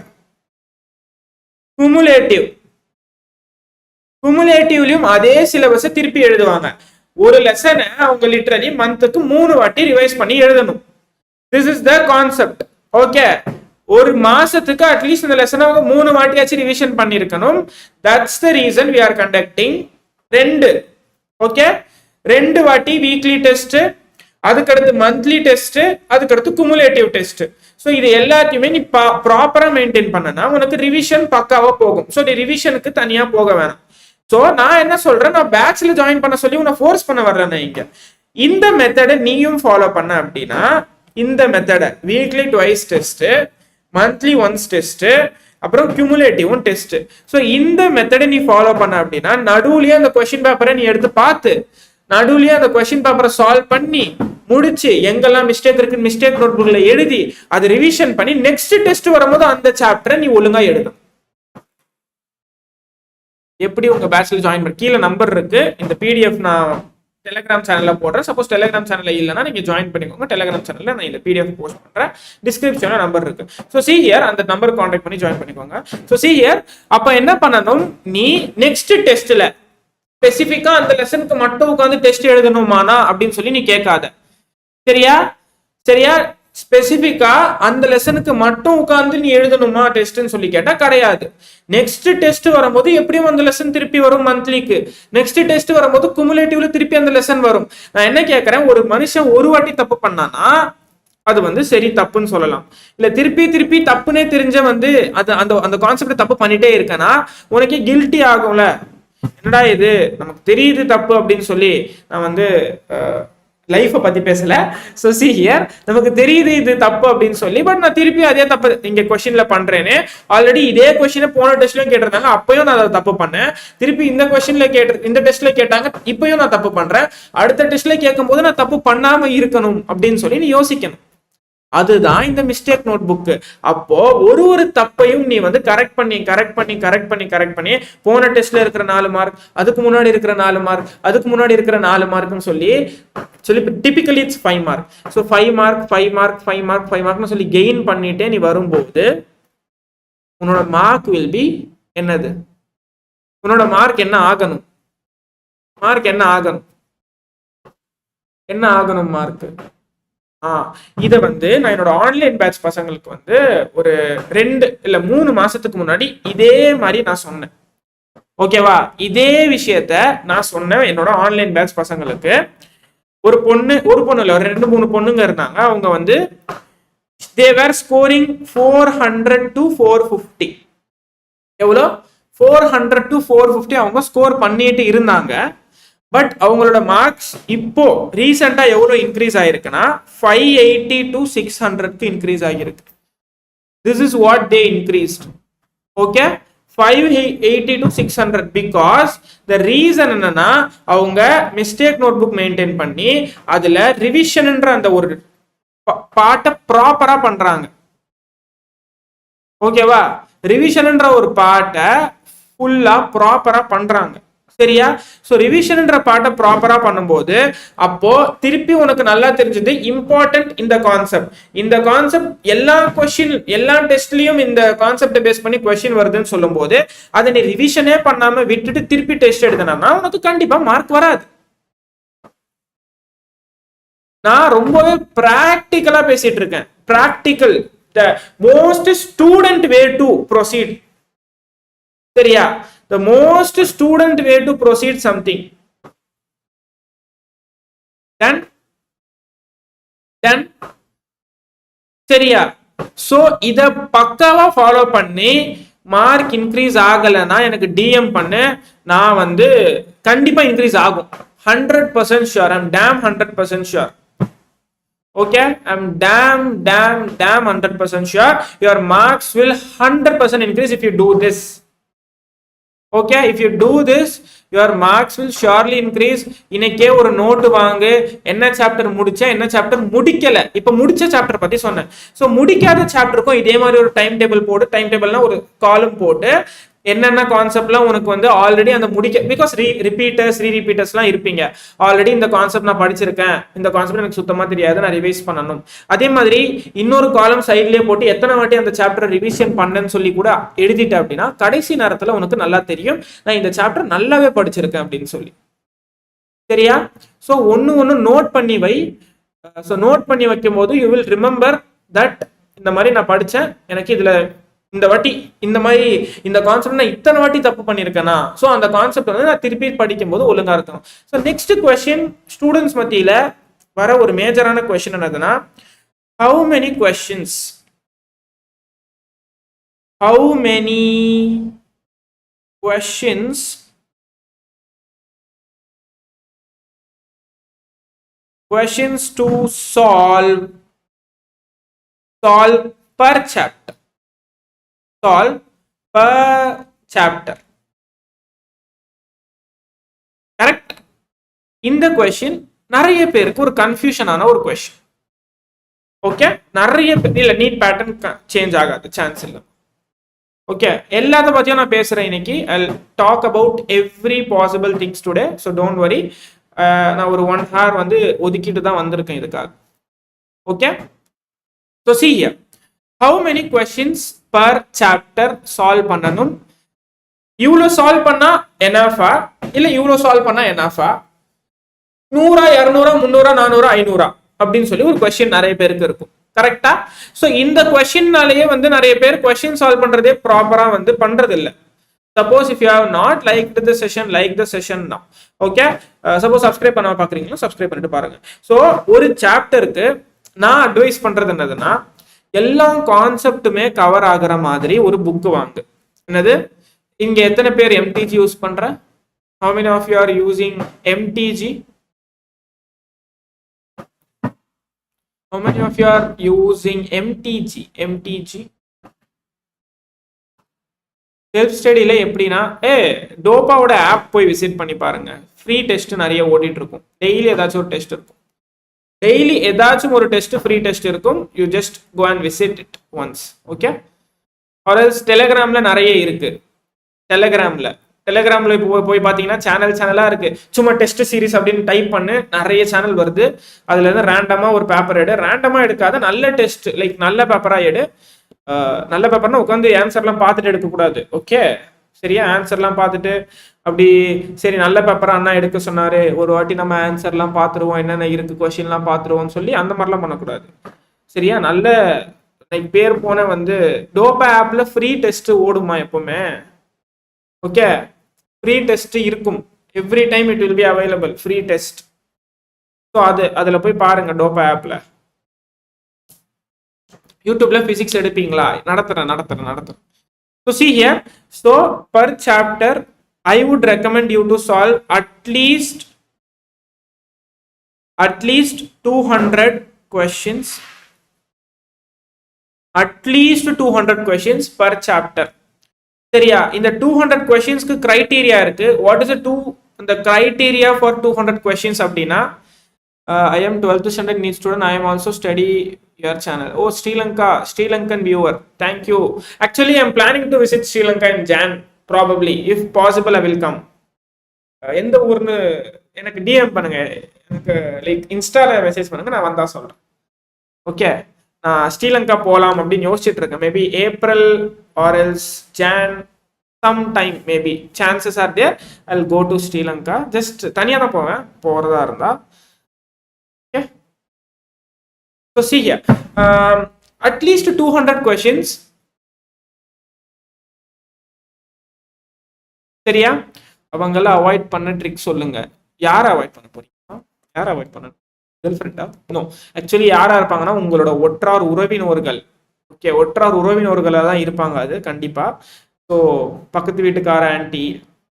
குமுலேட்டிவ்லயும் அதே சிலபஸை திருப்பி எழுதுவாங்க. ஒரு லெசனை அவங்க லிட்டரலி மந்த்துக்கு 3 வாட்டி ரிவைஸ் பண்ணி எழுதணும். This is the concept. Okay, ஒரு மாசத்துக்கு அட்லீஸ்ட் இந்த லெசனை 3 வாட்டியாச்சும் ரிவிஷன் பண்ணிருக்கணும். That's the reason we are conducting 2. Okay, 2 வாட்டி வீக்லி டெஸ்ட், அதுக்கடுத்து மந்த்லி டெஸ்ட், அதுக்கடுத்து குமுலேட்டிவ் டெஸ்ட். ஸோ இது எல்லாத்தையுமே நீ ப்ராப்பரா மெயின்டைன் பண்ணனா உனக்கு ரிவிஷன் பக்காவா போகும். ஸோ நீ ரிவிஷனுக்கு தனியா போக வேணாம். ஸோ நான் என்ன சொல்றேன், நான் பேட்ச்ல ஜாயின் பண்ண சொல்லி உன்னை ஃபோர்ஸ் பண்ண வர்றேன். இங்க இந்த மெத்தடை நீயும் ஃபாலோ பண்ண அப்படின்னா, இந்த மெத்தடை weekly twice test, monthly once test, அப்புறம் கியூமுலேட்டிவும் டெஸ்ட். ஸோ இந்த மெத்தடை நீ ஃபாலோ பண்ண அப்படின்னா நடுவுலயே அந்த கொஸ்டின் பேப்பரை நீ எடுத்து பார்த்து நடுவுலயே அந்த கொஸ்டின் பேப்பரை சால்வ் பண்ணி முடிச்சு எங்கெல்லாம் மிஸ்டேக் இருக்கு மிஸ்டேக் நோட் புக்ல எழுதி அது ரிவிஷன் பண்ணி நெக்ஸ்ட் டெஸ்ட் வரும்போது அந்த சாப்டரை நீ ஒழுங்கா எழுதும். எப்படி உங்க பேட்ச்ல ஜாயின் பண்ண கீழே நம்பர் இருக்கு. இந்த பிடிஎஃப் நான் டெலிகிராம் சேனல்ல போடுறேன். சப்போஸ் டெலிகிராம் சேனல்ல இல்லைன்னா நீங்க ஜாயின் பண்ணிக்கோங்க. டெலிகிராம் சேனல்ல நான் இந்த பிடிஎஃப் போஸ்ட் பண்றேன். டிஸ்கிரிப்ஷன்ல நம்பர் இருக்கு. ஸோ சி ஹியர் அந்த நம்பர் கான்டாக்ட் பண்ணி ஜாயின் பண்ணிக்கோங்க. ஸோ சி ஹியர் அப்ப என்ன பண்ணணும், நீ நெக்ஸ்ட் டெஸ்ட்ல ஸ்பெசிஃபிக்கா அந்த லெசனுக்கு மட்டும் உட்காந்து டெஸ்ட் எழுதணுமானா அப்படின்னு சொல்லி நீ கேட்காத. சரியா சரியா ஸ்பெசிஃபிக்கா அந்த லெசனுக்கு மட்டும் உட்கார்ந்து நீ எழுதணுமா டெஸ்ட்னு சொல்லி கேட்டா கிடையாது. நெக்ஸ்ட் டெஸ்ட் வரும்போது எப்படியும் அந்த லெசன் திருப்பி வரும் மந்த்லிக்கு. நெக்ஸ்ட் டெஸ்ட் வரும்போது குமுலேட்டிவ்ல திருப்பி அந்த லெசன் வரும். நான் என்ன கேட்கறேன், ஒரு மனுஷன் ஒரு வாட்டி தப்பு பண்ணானா அது வந்து சரி தப்புன்னு சொல்லலாம். இல்ல திருப்பி திருப்பி தப்புனே தெரிஞ்ச வந்து அது அந்த அந்த கான்செப்ட் தப்பு பண்ணிட்டே இருக்கனா உனக்கு கில்ட்டி ஆகும்ல. என்னடா இது நமக்கு தெரியுது தப்பு அப்படின்னு சொல்லி நான் வந்து லைஃபை பத்தி பேசல. ஸோ சி ஹியர் நமக்கு தெரியுது இது தப்பு அப்படின்னு சொல்லி பட் நான் திருப்பி அதே தப்பு இங்க கொஸ்டின்ல பண்றேன்னு. ஆல்ரெடி இதே கொஸ்டினை போன டெஸ்ட்லயும் கேட்டிருந்தாங்க, அப்பயும் நான் அதை தப்பு பண்ணேன். திருப்பி இந்த கொஸ்டின்ல இந்த டெஸ்ட்ல கேட்டாங்க, இப்பயும் நான் தப்பு பண்றேன். அடுத்த டெஸ்ட்ல கேட்கும் போது நான் தப்பு பண்ணாம இருக்கணும் அப்படின்னு சொல்லி நீ யோசிக்கணும். அதுதான் இந்த மிஸ்டேக் நோட் புக். அப்போ ஒரு தப்பையும் நீ வந்து கரெக்ட் பண்ணி போன டெஸ்ட்ல இருக்கிற 4 மார்க், அதுக்கு முன்னாடி இருக்கிற 4 மார்க், அதுக்கு முன்னாடி இருக்கிற 4 மார்க்னு சொல்லி டிபிக்கலி இட்ஸ் 5 மார்க். ஸோ 5 மார்க்னு சொல்லி கெயின் பண்ணிட்டே நீ வரும்போது உன்னோட மார்க் வில் பி என்னது, உன்னோட மார்க் என்ன ஆகணும், மார்க் இதை வந்து நான் என்னோட ஆன்லைன் பேட்ச் பசங்களுக்கு வந்து ஒரு 2 இல்ல 3 மாசத்துக்கு முன்னாடி இதே மாதிரி நான் சொன்னேன். ஓகேவா, இதே விஷயத்த நான் சொன்னேன் என்னோட ஆன்லைன் பேட்ச் பசங்களுக்கு. ஒரு பொண்ணு இல்ல 2-3 பொண்ணுங்க இருந்தாங்க. அவங்க வந்து they were scoring 400 to 450. எவ்வளோ 400 to 450 அவங்க ஸ்கோர் பண்ணிட்டு இருந்தாங்க. பட் அவங்களோட மார்க்ஸ் இப்போ ரீசெண்டா எவ்வளவு இன்க்ரீஸ் ஆயிருக்குன்னா 580 to 600 இன்க்ரீஸ் ஆகிருக்கு. This is what they increased. Okay 580 to 600 because the reason என்னன்னா அவங்க மிஸ்டேக் நோட் புக் மெயின்டைன் பண்ணி அதுல ரிவிஷன்ன்ற அந்த ஒரு பாட்டை ப்ராப்பரா பண்றாங்க. ஓகேவா, ரிவிஷன்ன்ற ஒரு பாட்டை ஃபுல்லா ப்ராப்பரா பண்றாங்க. சரியா, சோ ரிவிஷன்ன்ற பாட்டை ப்ராப்பரா பண்ணும்போது அப்போ திருப்பி உனக்கு நல்லா தெரிஞ்சது இம்பார்ட்டன்ட் இந்த கான்செப்ட் எல்லா டெஸ்ட்லயும் இந்த கான்செப்டை பேஸ் பண்ணி கொஸ்டின் வருதுன்னு சொல்லும் போது அதை நீ ரிவிஷனே பண்ணாம விட்டுட்டு திருப்பி டெஸ்ட் எடுத்தனா உனக்கு கண்டிப்பா மார்க் வராது. நான் ரொம்பவே பிராக்டிக்கலா பேசிட்டு இருக்கேன். Practical the most student way to proceed. சரியா, the most student way to proceed something. Then சரியா, சோ இத பக்காவா ஃபாலோ பண்ணி மார்க் இன்க்ரீஸ் ஆகலனா எனக்கு டிஎம் பண்ணு, நான் வந்து கண்டிப்பா இன்க்ரீஸ் ஆகும். 100% sure. I'm damn 100% sure. Okay, I'm damn 100% sure your marks will 100% increase if you do this. Okay, if you do this your marks will surely increase. இன்னைக்கே ஒரு note வாங்கு, என்ன சாப்டர் முடிச்ச என்ன சாப்டர் முடிக்கல. இப்ப முடிச்ச சாப்டர் பத்தி சொன்னேன். சோ முடிக்காத சாப்டருக்கும் இதே மாதிரி ஒரு டைம் டேபிள் போட்டு, டைம் டேபிள்னா ஒரு காலம் போட்டு என்னென்ன கான்செப்ட்லாம் உனக்கு வந்து ஆல்ரெடி அந்த முடிக்க, பிகாஸ் ரீரிப்பீட்டர்ஸ்லாம் இருப்பீங்க. ஆல்ரெடி இந்த கான்செப்ட் நான் படிச்சிருக்கேன், இந்த கான்செப்ட் எனக்கு சுத்தமா தெரியாது, நான் ரிவைஸ் பண்ணணும். அதே மாதிரி இன்னொரு காலம் சைட்லயே போட்டு எத்தனை வாட்டி அந்த சாப்டர் ரிவிஷன் பண்ணேன்னு சொல்லி கூட எழுதிட்டேன் அப்படின்னா கடைசி நேரத்துல உனக்கு நல்லா தெரியும் நான் இந்த சாப்டர் நல்லாவே படிச்சிருக்கேன் அப்படின்னு சொல்லி. சரியா, சோ ஒன்னு நோட் பண்ணி வை. ஸோ நோட் பண்ணி வைக்கும் போது யூ வில் ரிமெம்பர் தட் இந்த மாதிரி நான் படிச்சேன், எனக்கு இதுல இந்த வாட்டி இந்த மாதிரி இந்த கான்செப்ட் நான் இத்தனை வாட்டி தப்பு பண்ணியிருக்கேனா, ஸோ அந்த கான்செப்ட் வந்து நான் திருப்பி படிக்கும் போது ஒழுங்கா இருக்கணும். ஸோ நெக்ஸ்ட் கொஸ்டின் ஸ்டூடெண்ட்ஸ் மத்தியில வர ஒரு மேஜரான கொஸ்டின் என்னதுன்னா, how many questions to solve per chapter. Correct? இந்த கொஸ்டின் நிறைய பேருக்கு ஒரு கன்ஃபியூஷனான ஒரு கொஸ்டின். ஓகே, நிறைய பேர் இல்ல நீட் பேட்டர்ன் சேஞ்ச் ஆகாது, சான்ஸ் இல்லை. ஓகே, எல்லாத்த பத்தியும் நான் பேசுறேன் இன்னைக்கு. I talk about every possible things today, so don't worry. நான் ஒரு 1 hour வந்து ஒதுக்கிட்டு தான் வந்திருக்கேன் இதுக்காக. Okay, so see here, how many questions per chapter solve பண்ணணும்? இவ்வளோ சால்வ் பண்ணா எனாஃபா இல்லை இவ்வளோ சால்வ் பண்ணா எனாஃபா? 100, 200, 300, 400, 500 அப்படின்னு சொல்லி ஒரு கொஸ்டின் நிறைய பேருக்கு இருக்கும். கரெக்டா? ஸோ இந்த கொஸ்டின்னாலேயே வந்து நிறைய பேர் கொஸ்டின் சால்வ் பண்றதே ப்ராப்பரா வந்து பண்றது இல்லை. Suppose if you have not like the session, like the session now. Okay, suppose subscribe பண்ண பாக்குறீங்களா, சப்ஸ்கிரைப் பண்ணிட்டு பாருங்க. ஸோ ஒரு சாப்டருக்கு நான் அட்வைஸ் பண்றது என்னதுன்னா, எல்லா கான்செப்டுமே கவர் ஆகுற மாதிரி ஒரு புக் வாங்கு. என்னது, இங்க எத்தனை பேர் எம்டிஜி யூஸ் பண்ற? How many of you are using MTG? How many of you are using MTG? Self ஸ்டடியில எப்படின்னா, டோப்பாவோட ஆப் போய் விசிட் பண்ணி பாருங்க. ஃப்ரீ டெஸ்ட் நிறைய ஓடிட்டு இருக்கும். டெய்லி ஏதாச்சும் ஒரு டெஸ்ட் இருக்கும். டெய்லி ஏதாச்சும் ஒரு டெஸ்ட், ஃப்ரீ டெஸ்ட் இருக்கும். You just go and visit it once. Okay, or else டெலிகிராம்ல நிறைய இருக்கு. டெலிகிராம்ல இப்போ போய் பார்த்தீங்கன்னா சேனலா இருக்கு. சும்மா டெஸ்ட் சீரிஸ் அப்படின்னு டைப் பண்ணு, நிறைய சேனல் வருது. அதுல இருந்து ரேண்டமா ஒரு பேப்பர் எடு. ரேண்டமா எடுக்காத, நல்ல டெஸ்ட் லைக் நல்ல பேப்பரா எடு. நல்ல பேப்பர்னா உட்காந்து ஆன்சர்லாம் பார்த்துட்டு எடுக்கக்கூடாது. ஓகே, சரியா? ஆன்சர்லாம் பார்த்துட்டு அப்படி சரி நல்ல பேப்பரா அண்ணா எடுக்க சொன்னாரு, ஒரு வாட்டி நம்ம ஆன்சர்லாம் பார்த்துருவோம், என்னென்ன இருக்கு கொஸ்டின்லாம் பார்த்துருவோம்னு சொல்லி அந்த மாதிரிலாம் பண்ணக்கூடாது. சரியா? நல்ல லைக் பேர் போன வந்து டோப்பா ஆப்ல ஃப்ரீ டெஸ்ட் ஓடுமா எப்பவுமே? ஓகே, ஃப்ரீ டெஸ்ட் இருக்கும். Every time it will be available free test. So அதில் போய் பாருங்க. டோப்பா ஆப்ல, யூடியூப்ல பிசிக்ஸ் எடுப்பீங்களா? நடத்துறேன். So see here, so per chapter I would recommend you to solve at least 200 questions. At least 200 questions per chapter. சரியா? இந்த 200 questions criteria இருக்கு. What is the criteria for 200 questions அப்படின்னா, I am 12th standard NEET student. I am also study your channel. Oh, Sri Lankan viewer. Thank you. Actually, I am planning to visit Sri Lanka in Jan. Probably, if possible, I will come. எந்த ஊர்னு எனக்கு DM பண்ணுங்க. எனக்கு like இன்ஸ்டால message பண்ணுங்க, நான் வந்தா சொல்றேன். Okay, நான் ஸ்ரீலங்கா போகலாம் அப்படின்னு யோசிச்சுட்டு இருக்கேன். Maybe April or else June some time, maybe chances are there. I will go to Sri Lanka. Just தனியாக தான் போவேன் போகிறதா இருந்தா. Okay, so see here, at least 200 questions. சரியா? அவங்கெல்லாம் அவாய்ட் பண்ண ட்ரிக் சொல்லுங்க. யாரை அவாய்ட் பண்ண போறீங்க? யாரை அவாய்ட் பண்ண? கேர்ள் ஃப்ரெண்டா? நோ, ஆக்சுவலி யாரா இருப்பாங்கன்னா உங்களோட ஒற்றார் உறவினர்கள். ஓகே, ஒற்றார் உறவினர்களாக தான் இருப்பாங்க அது கண்டிப்பா. ஸோ பக்கத்து வீட்டுக்கார ஆன்டி,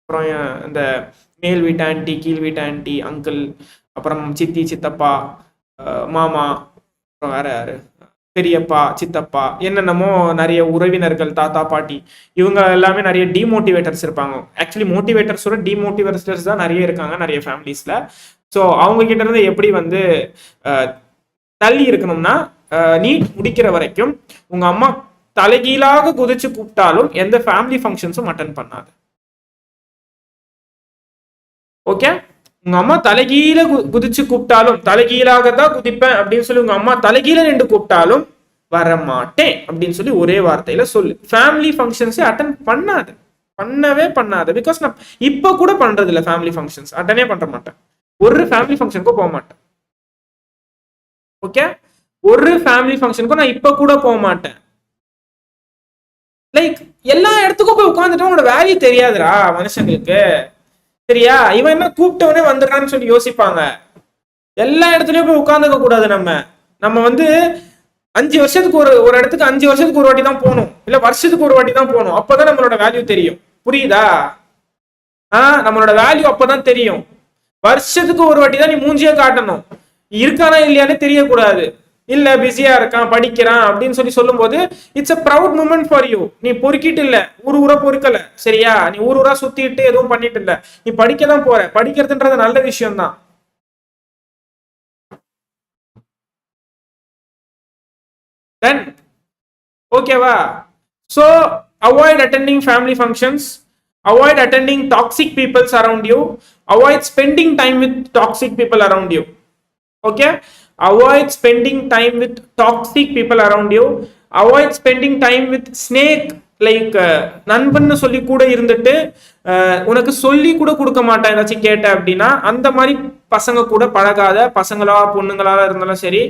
அப்புறம் இந்த மேல் வீட்டு ஆன்டி, கீழ் வீட்டு ஆன்டி, அங்கிள், அப்புறம் சித்தி, சித்தப்பா, மாமா, அப்புறம் வேற யாரு, பெரியப்பா, சித்தப்பா, என்னென்னமோ நிறைய உறவினர்கள், தாத்தா, பாட்டி, இவங்க எல்லாமே நிறைய டிமோட்டிவேட்டர்ஸ் இருப்பாங்க. ஆக்சுவலி மோட்டிவேட்டர்ஸோட டிமோட்டிவேட்டர்ஸ் தான் நிறைய இருக்காங்க நிறைய ஃபேமிலிஸ்ல. ஸோ அவங்க கிட்ட இருந்து எப்படி வந்து தள்ளி இருக்கணும்னா, நீட் முடிக்கிற வரைக்கும் உங்க அம்மா தலைகீழாக குதிச்சு கூப்பிட்டாலும் எந்த ஃபேமிலி ஃபங்க்ஷன்ஸும் அட்டென்ட் பண்ணாது. ஓகே, உங்க அம்மா தலைகீழ குதிச்சு கூப்பிட்டாலும், தலைகீழாக தான் குதிப்பேன் அப்படின்னு சொல்லி உங்க அம்மா தலைகீழ நின்று கூப்பிட்டாலும் வரமாட்டேன் அப்படின்னு சொல்லி ஒரே வார்த்தையில சொல்லு. ஃபேமிலி ஃபங்க்ஷன்ஸே அட்டன் பண்ணாது, பண்ணவே பண்ணாது. பிகாஸ் நான் இப்ப கூட பண்றது இல்லை. ஃபேமிலி ஃபங்க்ஷன்ஸ் அட்டனே பண்ண மாட்டேன். ஒரு ஃபேமிலி ஃபங்க்ஷனுக்கும் போக மாட்டேன். ஓகே, ஒரு ஃபேமிலி ஃபங்க்ஷனுக்கும் நான் இப்ப கூட போக மாட்டேன். லைக் எல்லா இடத்துக்கும் போய் உட்காந்துட்டு உங்களோட வேல்யூ தெரியாதுடா மனுஷங்களுக்கு. சரியா? இவன் என்ன கூப்பிட்டவனே வந்துடுறான்னு சொல்லி யோசிப்பாங்க. எல்லா இடத்துலயும் போய் உட்காந்துக்க கூடாது. நம்ம வந்து 5 வருஷத்துக்கு ஒரு இடத்துக்கு 5 வருஷத்துக்கு ஒரு வாட்டி தான் போகணும், இல்ல வருஷத்துக்கு ஒரு வாட்டி தான் போகணும். அப்பதான் நம்மளோட வேல்யூ தெரியும். புரியுதா? நம்மளோட வேல்யூ அப்பதான் தெரியும். வருஷத்துக்கு ஒரு வாட்டி தான் நீ மூஞ்சியே காட்டணும். இருக்கானா இல்லையானே தெரியக்கூடாது. இல்ல பிஸியா இருக்கான், படிக்கிறான் அப்படின்னு சொல்லி சொல்லும் போது it's a proud moment for you. நீ பொறுக்கிட்டு இல்ல, ஊரா பொறுக்கல. சரியா? நீ ஊரா சுத்திட்டு எதுவும் பண்ணிட்டு இல்ல, நீ படிக்க தான் போற. படிக்கிறதுன்றது நல்ல விஷயம் தான். Done. ஓகேவா? So avoid attending family functions, avoid attending toxic people around you, avoid spending time with toxic people around you. Okay, avoid spending time with toxic people around you, avoid spending time with snake like நண்பன்னு சொல்லி கூட இருந்துட்டு உனக்கு சொல்லி கூட கொடுக்க மாட்டேன் ஏதாச்சும் கேட்ட அப்படின்னா அந்த மாதிரி பசங்க கூட பழகாத. பசங்களா பொண்ணுங்களா இருந்தாலும் சரி,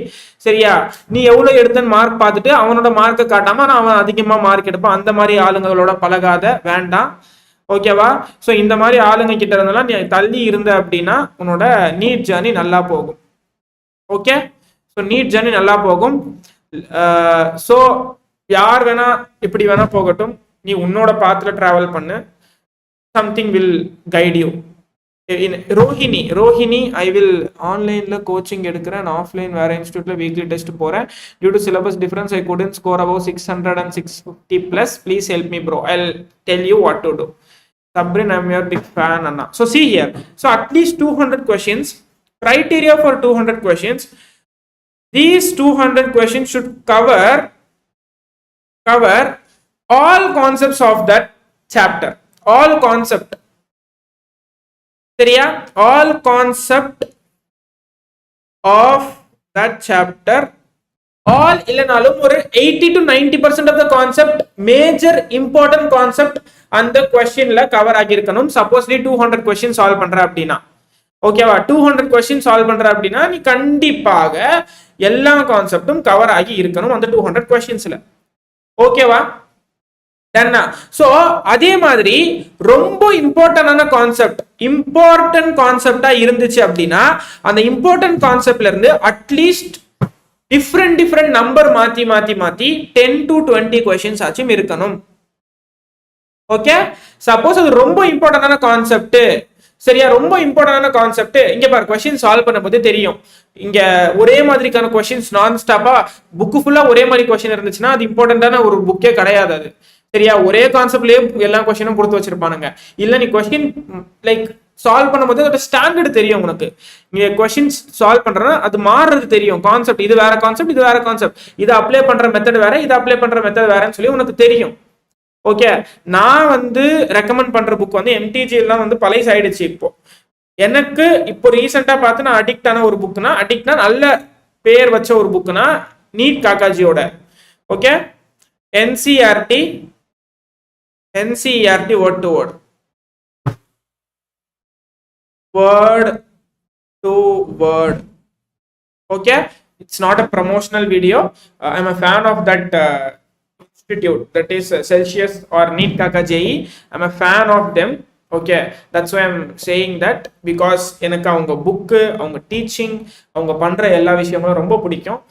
சரியா? நீ எவ்வளவு எடுத்தன்னு மார்க் பார்த்துட்டு அவனோட மார்க்கை காட்டாம நான் அவன் அதிகமா மார்க் எடுப்பான், அந்த மாதிரி ஆளுங்களோட பழகாத, வேண்டாம். ஓகேவா? ஸோ இந்த மாதிரி ஆளுங்க கிட்ட இருந்தாலும் நீ தள்ளி இருந்த அப்படின்னா உன்னோட நீட் ஜர்னி நல்லா போகும். ஓகே, ஸோ நீட் ஜர்னி நல்லா போகும். ஸோ யார் வேணா இப்படி வேணா போகட்டும், நீ உன்னோட பாத்துல டிராவல் பண்ணு. Something will guide you. Rohini I will ஆன்லைன்ல கோச்சிங் எடுக்கிறேன், ஆஃப்லைன் வேற இன்ஸ்டியூட்ல வீக்லி டெஸ்ட் போறேன். Due to syllabus difference I couldn't score above 600 and 650 plus. Please help me bro, I'll tell you what to do. Sabrin, I'm your big fan Anna. So see here, so at least 200 questions. Criteria for 200 questions. These 200 questions should cover all concepts of that chapter. All concept, சரியா? All concept of that chapter. All இல்லனாலும் ஒரு 80 to 90% of the concept, major important concept அந்த questionல cover ஆகியிருக்கணும். Suppose நீ 200 question solve பண்ற அப்படின்னா, ஓகேவா? 200 question solve பண்ற அப்படின்னா நீ கண்டிப்பாக எல்லா கான்செப்டும் கவர் ஆகி இருக்கணும் அந்த 200 questionஸ்ல. ஓகேவா? டன்னா. சோ அதே மாதிரி ரொம்ப இம்பார்ட்டன்டான கான்செப்டா இருந்துச்சு அப்படின்னா அந்த இம்பார்ட்டன்ட் கான்செப்ட்ல இருந்து அட்லீஸ்ட் டிஃப்ரெண்ட் நம்பர் மாத்தி 10 to 20 questions ஆச்சும் இருக்கணும். ஓகே, சப்போஸ் அது ரொம்ப இம்பார்ட்டன்டான கான்செப்ட், சரியா? ரொம்ப இம்பார்ட்டன்டான கான்செப்ட். இங்க பாரு, கொஸ்டின் சால்வ் பண்ணும்போது தெரியும், இங்க ஒரே மாதிரிக்கான கொஸ்டின்ஸ் நான் ஸ்டாப்பா புக்கு ஃபுல்லா ஒரே மாதிரி கொஸ்டின் இருந்துச்சுன்னா அது இம்பார்ட்டன்டான ஒரு புக்கே கிடையாது அது, சரியா? ஒரே கான்செப்ட்லயே எல்லா கொஸ்டினும் கொடுத்து வச்சிருப்பானுங்க. இல்ல நீ கொஸ்டின் லைக் சால்வ் பண்ணும்போது அதோட ஸ்டாண்டர்ட் தெரியும் உனக்கு. நீங்க கொஸ்டின்ஸ் சால்வ் பண்றனா அது மாறுறது தெரியும். கான்செப்ட் இது வேற கான்செப்ட், இது வேற கான்செப்ட், இதை அப்ளை பண்ற மெத்தட் வேற, இதை அப்ளை பண்ற மெத்தட் வேறன்னு சொல்லி உனக்கு தெரியும். ஓகே, நான் ரெக்கமெண்ட் பண்ற புக் எம்டிஜி எல்லாம் பழைய ஆயிடுச்சு. இப்போ எனக்கு இப்போ ரீசெண்டா பார்த்து நான் அடிக்ட் ஆன ஒரு புக்னா, அடிக்ட்னா நல்ல பேர் வச்ச ஒரு புக்னா நீட் காக்காஜியோட, okay, NCERT word to word. Okay, it's not a promotional video. I'm a fan of that institute, that is Celsius or Neet KakaJE. I'm a fan of them. Okay, that's why I'm saying that, because எனக்கு அவங்க book, அவங்க teaching, அவங்க பண்ற எல்லா விஷயங்களும் ரொம்ப பிடிக்கும்.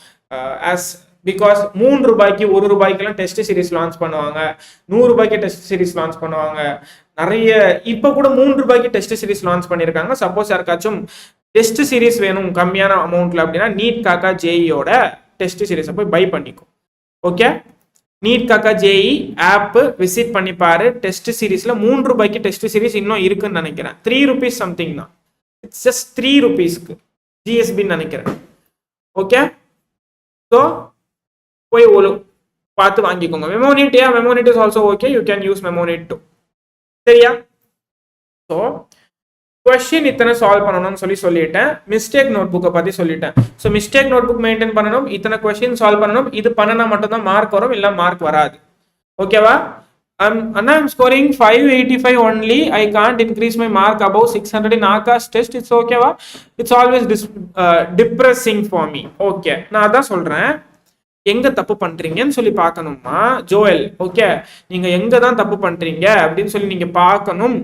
Because 3 ரூபாய்க்கு 1 ரூபாய்க்கெல்லாம் டெஸ்ட் சீரிஸ் லான்ச் பண்ணுவாங்க, 100 ரூபாய்க்கு டெஸ்ட் சீரிஸ் லான்ச் பண்ணுவாங்க. நிறைய இப்போ கூட 3 ரூபாய்க்கு டெஸ்ட் சீரிஸ் லான்ச் பண்ணியிருக்காங்க. சப்போஸ் யாருக்காச்சும் டெஸ்ட் சீரிஸ் வேணும் கம்மியான அமௌண்ட்ல அப்படின்னா நீட் காக்கா ஜேஇயோட டெஸ்ட் சீரிஸை போய் பை பண்ணிக்கும். ஓகே, நீட் காக்கா ஜேஇ ஆப் விசிட் பண்ணி பாரு. டெஸ்ட் சீரிஸ்ல 3 ரூபாய்க்கு டெஸ்ட் சீரிஸ் இன்னும் இருக்குன்னு நினைக்கிறேன். 3 rupees சம்திங் தான், இட்ஸ் ஜஸ்ட் 3 rupeesக்கு ஜிஎஸ்பின்னு நினைக்கிறேன். ஓகே, ஸோ போய் பார்த்து வாங்கிக்கோங்க. Memonit, memonit is also okay, you can use memonit too, சரியா? ஸோ கொஸ்டின் இத்தனை சால்வ் பண்ணணும்னு சொல்லிட்டேன். மிஸ்டேக் நோட் புக்கை பத்தி சொல்லிட்டேன். So mistake note book maintain பண்ணணும், இத்தனை கொஸ்டின் சால்வ் பண்ணணும். இது பண்ணனா மட்டும்தான் மார்க் வரும், இல்லை மார்க் வராது. ஓகேவா? Anna, I'm scoring 585 only. I can't increase my mark above 600 in Akash test. It's okay va? It's always depressing for me. Okay, நான் அதான் சொல்றேன், எங்க தப்பு பண்றீங்கன்னு சொல்லி பார்க்கணுமா ஜோயல்? ஓகே, நீங்க எங்க தான் தப்பு பண்றீங்க அப்படின்னு சொல்லி நீங்க பார்க்கணும்.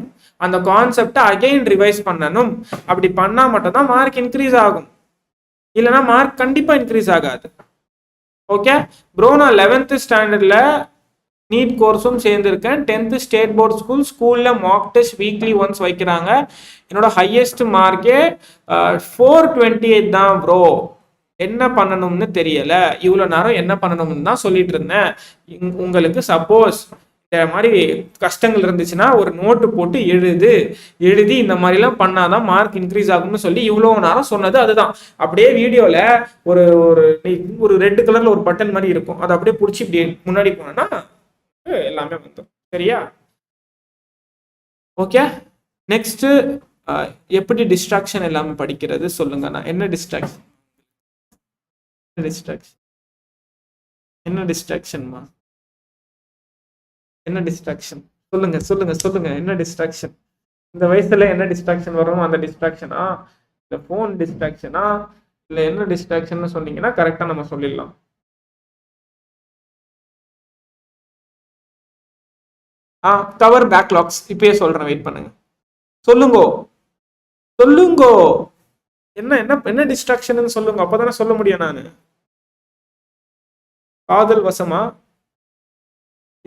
அந்த கான்செப்டை அகைன் ரிவைஸ் பண்ணணும். அப்படி பண்ணா மட்டும் தான் மார்க் இன்க்ரீஸ் ஆகும், இல்லைன்னா மார்க் கண்டிப்பா இன்க்ரீஸ் ஆகாது. ஓகே ப்ரோ, நான் 11th ஸ்டாண்டர்ட்ல நீட் கோர்ஸும் சேர்ந்துருக்கேன். 10th ஸ்டேட் போர்ட் ஸ்கூல்ல மாக் டெஸ்ட் வீக்லி ஒன்ஸ் வைக்கிறாங்க. என்னோட ஹையஸ்ட் மார்க்கே 428 தான் ப்ரோ. என்ன பண்ணணும்னு தெரியல, இவ்வளோ நேரம் என்ன பண்ணணும்னு தான் சொல்லிட்டு இருந்தேன். உங்களுக்கு சப்போஸ் மாதிரி கஷ்டங்கள் இருந்துச்சுன்னா ஒரு நோட்டு போட்டு எழுதி இந்த மாதிரிலாம் பண்ணாதான் மார்க் இன்க்ரீஸ் ஆகும்னு சொல்லி இவ்வளோ நேரம் சொன்னது அதுதான். அப்படியே வீடியோவில் ஒரு ஒரு ஒரு ரெட் கலரில் ஒரு பட்டன் மாதிரி இருக்கும், அதை அப்படியே பிடிச்சி இப்படி முன்னாடி போனோன்னா எல்லாமே வந்துடும். சரியா? ஓகே. நெக்ஸ்ட், எப்படி டிஸ்ட்ராக்ஷன் எல்லாமே படிக்கிறது சொல்லுங்கண்ணா. என்ன டிஸ்ட்ராக்ஷன்? என்ன டிஸ்ட்ராக்ஷன்மா? என்ன டிஸ்ட்ராக்ஷன் சொல்லுங்க சொல்லுங்க சொல்லுங்க. என்ன டிஸ்ட்ராக்ஷன் இந்த வயசுல என்ன டிஸ்ட்ராக்ஷன் வரும்? அந்த டிஸ்ட்ராக்ஷனா இல்ல போன் டிஸ்ட்ராக்ஷனா இல்ல என்ன டிஸ்ட்ராக்ஷன் சொன்னீங்கன்னா கரெக்டா நம்ம சொல்லிடலாம். கவர் பேக்லாக்ஸ் இப்பயே சொல்றேன், வெயிட் பண்ணுங்க. சொல்லுங்க சொல்லுங்க. என்ன என்ன என்ன டிஸ்ட்ராக்ஷன் சொல்லுங்க, அப்பதானே சொல்ல முடியும் நானு. காதல் வசமா?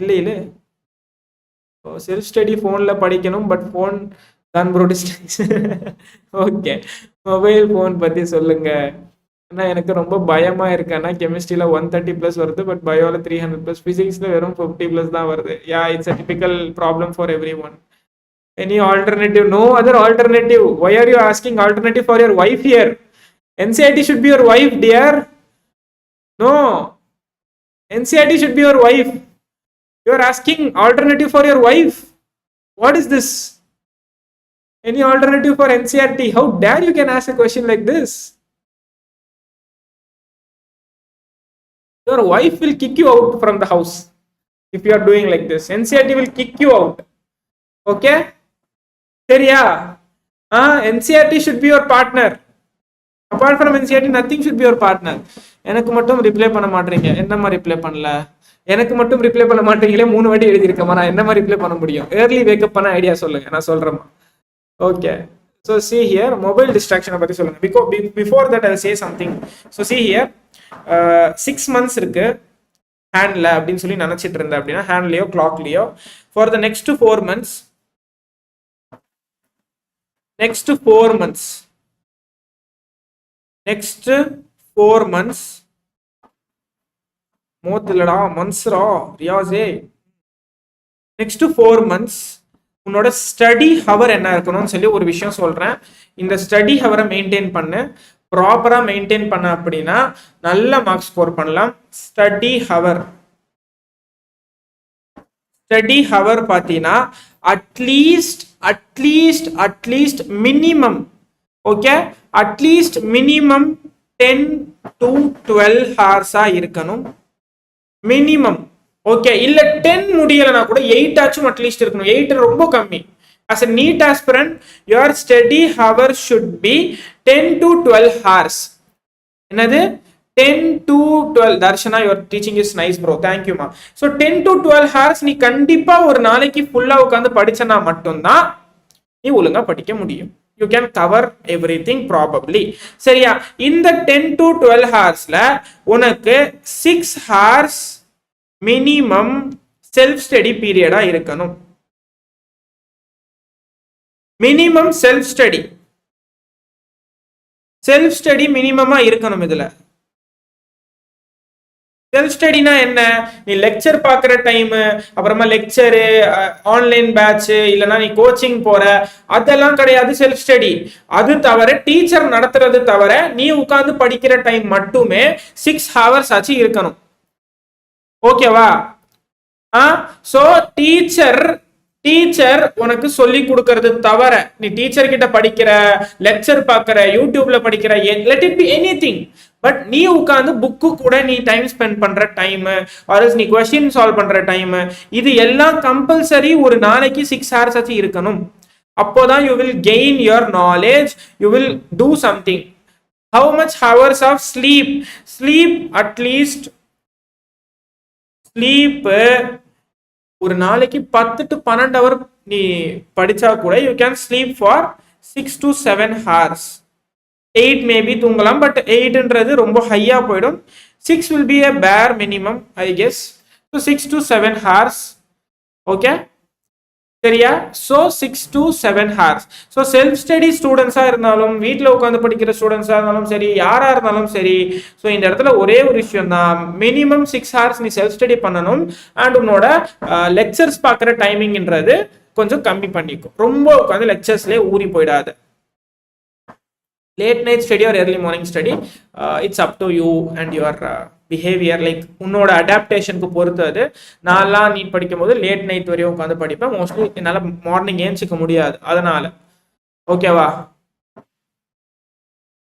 இல்லையிலே. செல்ஃப் ஸ்டடி ஃபோனில் படிக்கணும், பட் ஃபோன் தான் bro distraction. Okay, mobile phone பற்றி சொல்லுங்க. ஏன்னா எனக்கு ரொம்ப பயமாக இருக்கு. ஆனால் கெமிஸ்ட்ரியில் 130+ வருது, பட் பயோவில் 300+, ஃபிசிக்ஸில் வெறும் 50+ தான் வருது. Yeah, it's a typical problem for everyone. Any alternative? No other alternative. Why are you asking alternative for your wife here? NCERT should be your wife, dear. No, NCERT should be your wife. You are asking alternative for your wife. What is this? Any alternative for NCERT? How dare you can ask a question like this? Your wife will kick you out from the house if you are doing like this. NCERT will kick you out. Okay? சரியா? NCERT should be your partner. Apart from NCERT, nothing should be your partner. எனக்கு மட்டும் reply பண்ண மாட்டீங்க. என்னம்மா reply பண்ணல? எனக்கு மட்டும் reply பண்ண மாட்டீங்களே, 3 வாட்டி எழுதியிருக்கேம்மா, நான் என்ன மாதிரி ரிப்ளை பண்ண முடியும்? ஏர்லி வேக்கப் பண்ண ஐடியா சொல்லுங்க, நான் சொல்றேம்மா. Okay, so see here, mobile டிஸ்ட்ராக்ஷனை பற்றி சொல்லுங்க. Before that I say something. So see here, 6 months இருக்கு ஹேண்ட்ல அப்படின்னு சொல்லி நினைச்சிட்டு இருந்தேன். அப்படின்னா ஹேண்ட்லயோ கிளாக்லயோ for the next 4 months. Next 4 months மோத்திலடா மன்ஸ்ரா ரியாஸே. நெக்ஸ்ட் 4 months உன்னோட ஸ்டடி ஹவர் என்ன இருக்கணும்னு சொல்லி ஒரு விஷயம் சொல்றேன். இந்த ஸ்டடி ஹவரை மெயின்டைன் பண்ணு. ப்ராப்பரா மெயின்டைன் பண்ண அப்படின்னா நல்ல மார்க்ஸ் ஸ்கோர் பண்ணலாம். ஸ்டடி ஹவர் பார்த்தீங்கன்னா at least minimum, okay, at least minimum 10 to 12 hours இருக்கணும் மினிமம். ஓகே, இல்ல 10 முடியலனா கூட 8 ஆச்சும் அட்லீஸ்ட் இருக்கணும். 8 ரொம்ப கம்மி. as a NEET aspirant, your study hour should be 10 to 12 hours. என்னது? 10 to 12. Darshana, your teaching is nice bro, thank you ma. so 10 to 12 hours நீ கண்டிப்பா ஒரு நாளைக்கு ஃபுல்லா உட்கார்ந்து படிச்சனா மட்டும்தான் நீ ஒழுங்கா படிக்க முடியும். you can cover everything probably. சரியா? இந்த 10 to 12 hoursல உனக்கு 6 hours minimum self study period இருக்கணும். மினிமம் செல்ஃப் ஸ்டடி மினிமமா இருக்கணும். இதுல செல்ஃப் ஸ்டடினா என்ன? நீ லெக்சர் பாக்குற டைம், அப்புறமா லெக்சரு, ஆன்லைன் பேட்ச், இல்லைன்னா நீ கோச்சிங் போற, அதெல்லாம் கிடையாது செல்ஃப் ஸ்டடி. அது தவிர டீச்சர் நடத்துறது தவிர நீ உட்கார்ந்து படிக்கிற டைம் மட்டுமே 6 hours ஆச்சு இருக்கணும். ஓகேவா? சோ டீச்சர் உனக்கு சொல்லி கொடுக்கறது தவிர நீ டீச்சர் கிட்ட படிக்கிற, லெக்சர் பார்க்கிற, யூடியூப்ல படிக்கிற, let it be anything, but நீ உட்கார்ந்து புக்கு கூட நீ டைம் ஸ்பெண்ட் பண்ற டைம், ஆர் நீ क्वेश्चन சால்வ் பண்ற டைம், இது எல்லாம் கம்பல்சரி ஒரு நாளைக்கு 6 hours ஆச்சு இருக்கணும். அப்போதான் you will gain your knowledge, you will do something. How much hours of sleep at least ஒரு நாளைக்கு 10 to 12 hour நீ படிச்சா கூட you can sleep for 6 to 7 hours. 8 maybe தூங்கலாம், பட் 8ன்றது ரொம்ப ஹையா போயிடும். 6 will be a bare minimum I guess. so 6 to 7 hours. okay, சரியா? So 6 to 7 hours. So self study ஸ்டூடெண்ட்ஸாக இருந்தாலும் வீட்டில் உட்காந்து படிக்கிற ஸ்டூடெண்ட்ஸாக இருந்தாலும் சரி, யாராக இருந்தாலும் சரி, ஸோ இந்த இடத்துல ஒரே ஒரு விஷயம் தான், மினிமம் 6 hours நீ செல்ஃப் ஸ்டடி பண்ணணும். அண்ட் உன்னோட லெக்சர்ஸ் பார்க்குற டைமிங்ன்றது கொஞ்சம் கம்மி பண்ணிக்கும். ரொம்ப உட்காந்து லெக்சர்ஸ்லேயே ஊறி போயிடாது. Late night study or early morning study, it's up to you and your behaviour. Like உன்னோட அடாப்டேஷனுக்கு பொறுத்து அது. நான்லாம் நீட் படிக்கும் போது லேட் நைட் வரையும் உட்காந்து படிப்பேன். மோஸ்ட்லி என்னால் மார்னிங் ஏஞ்சிக்க முடியாது, அதனால. ஓகேவா?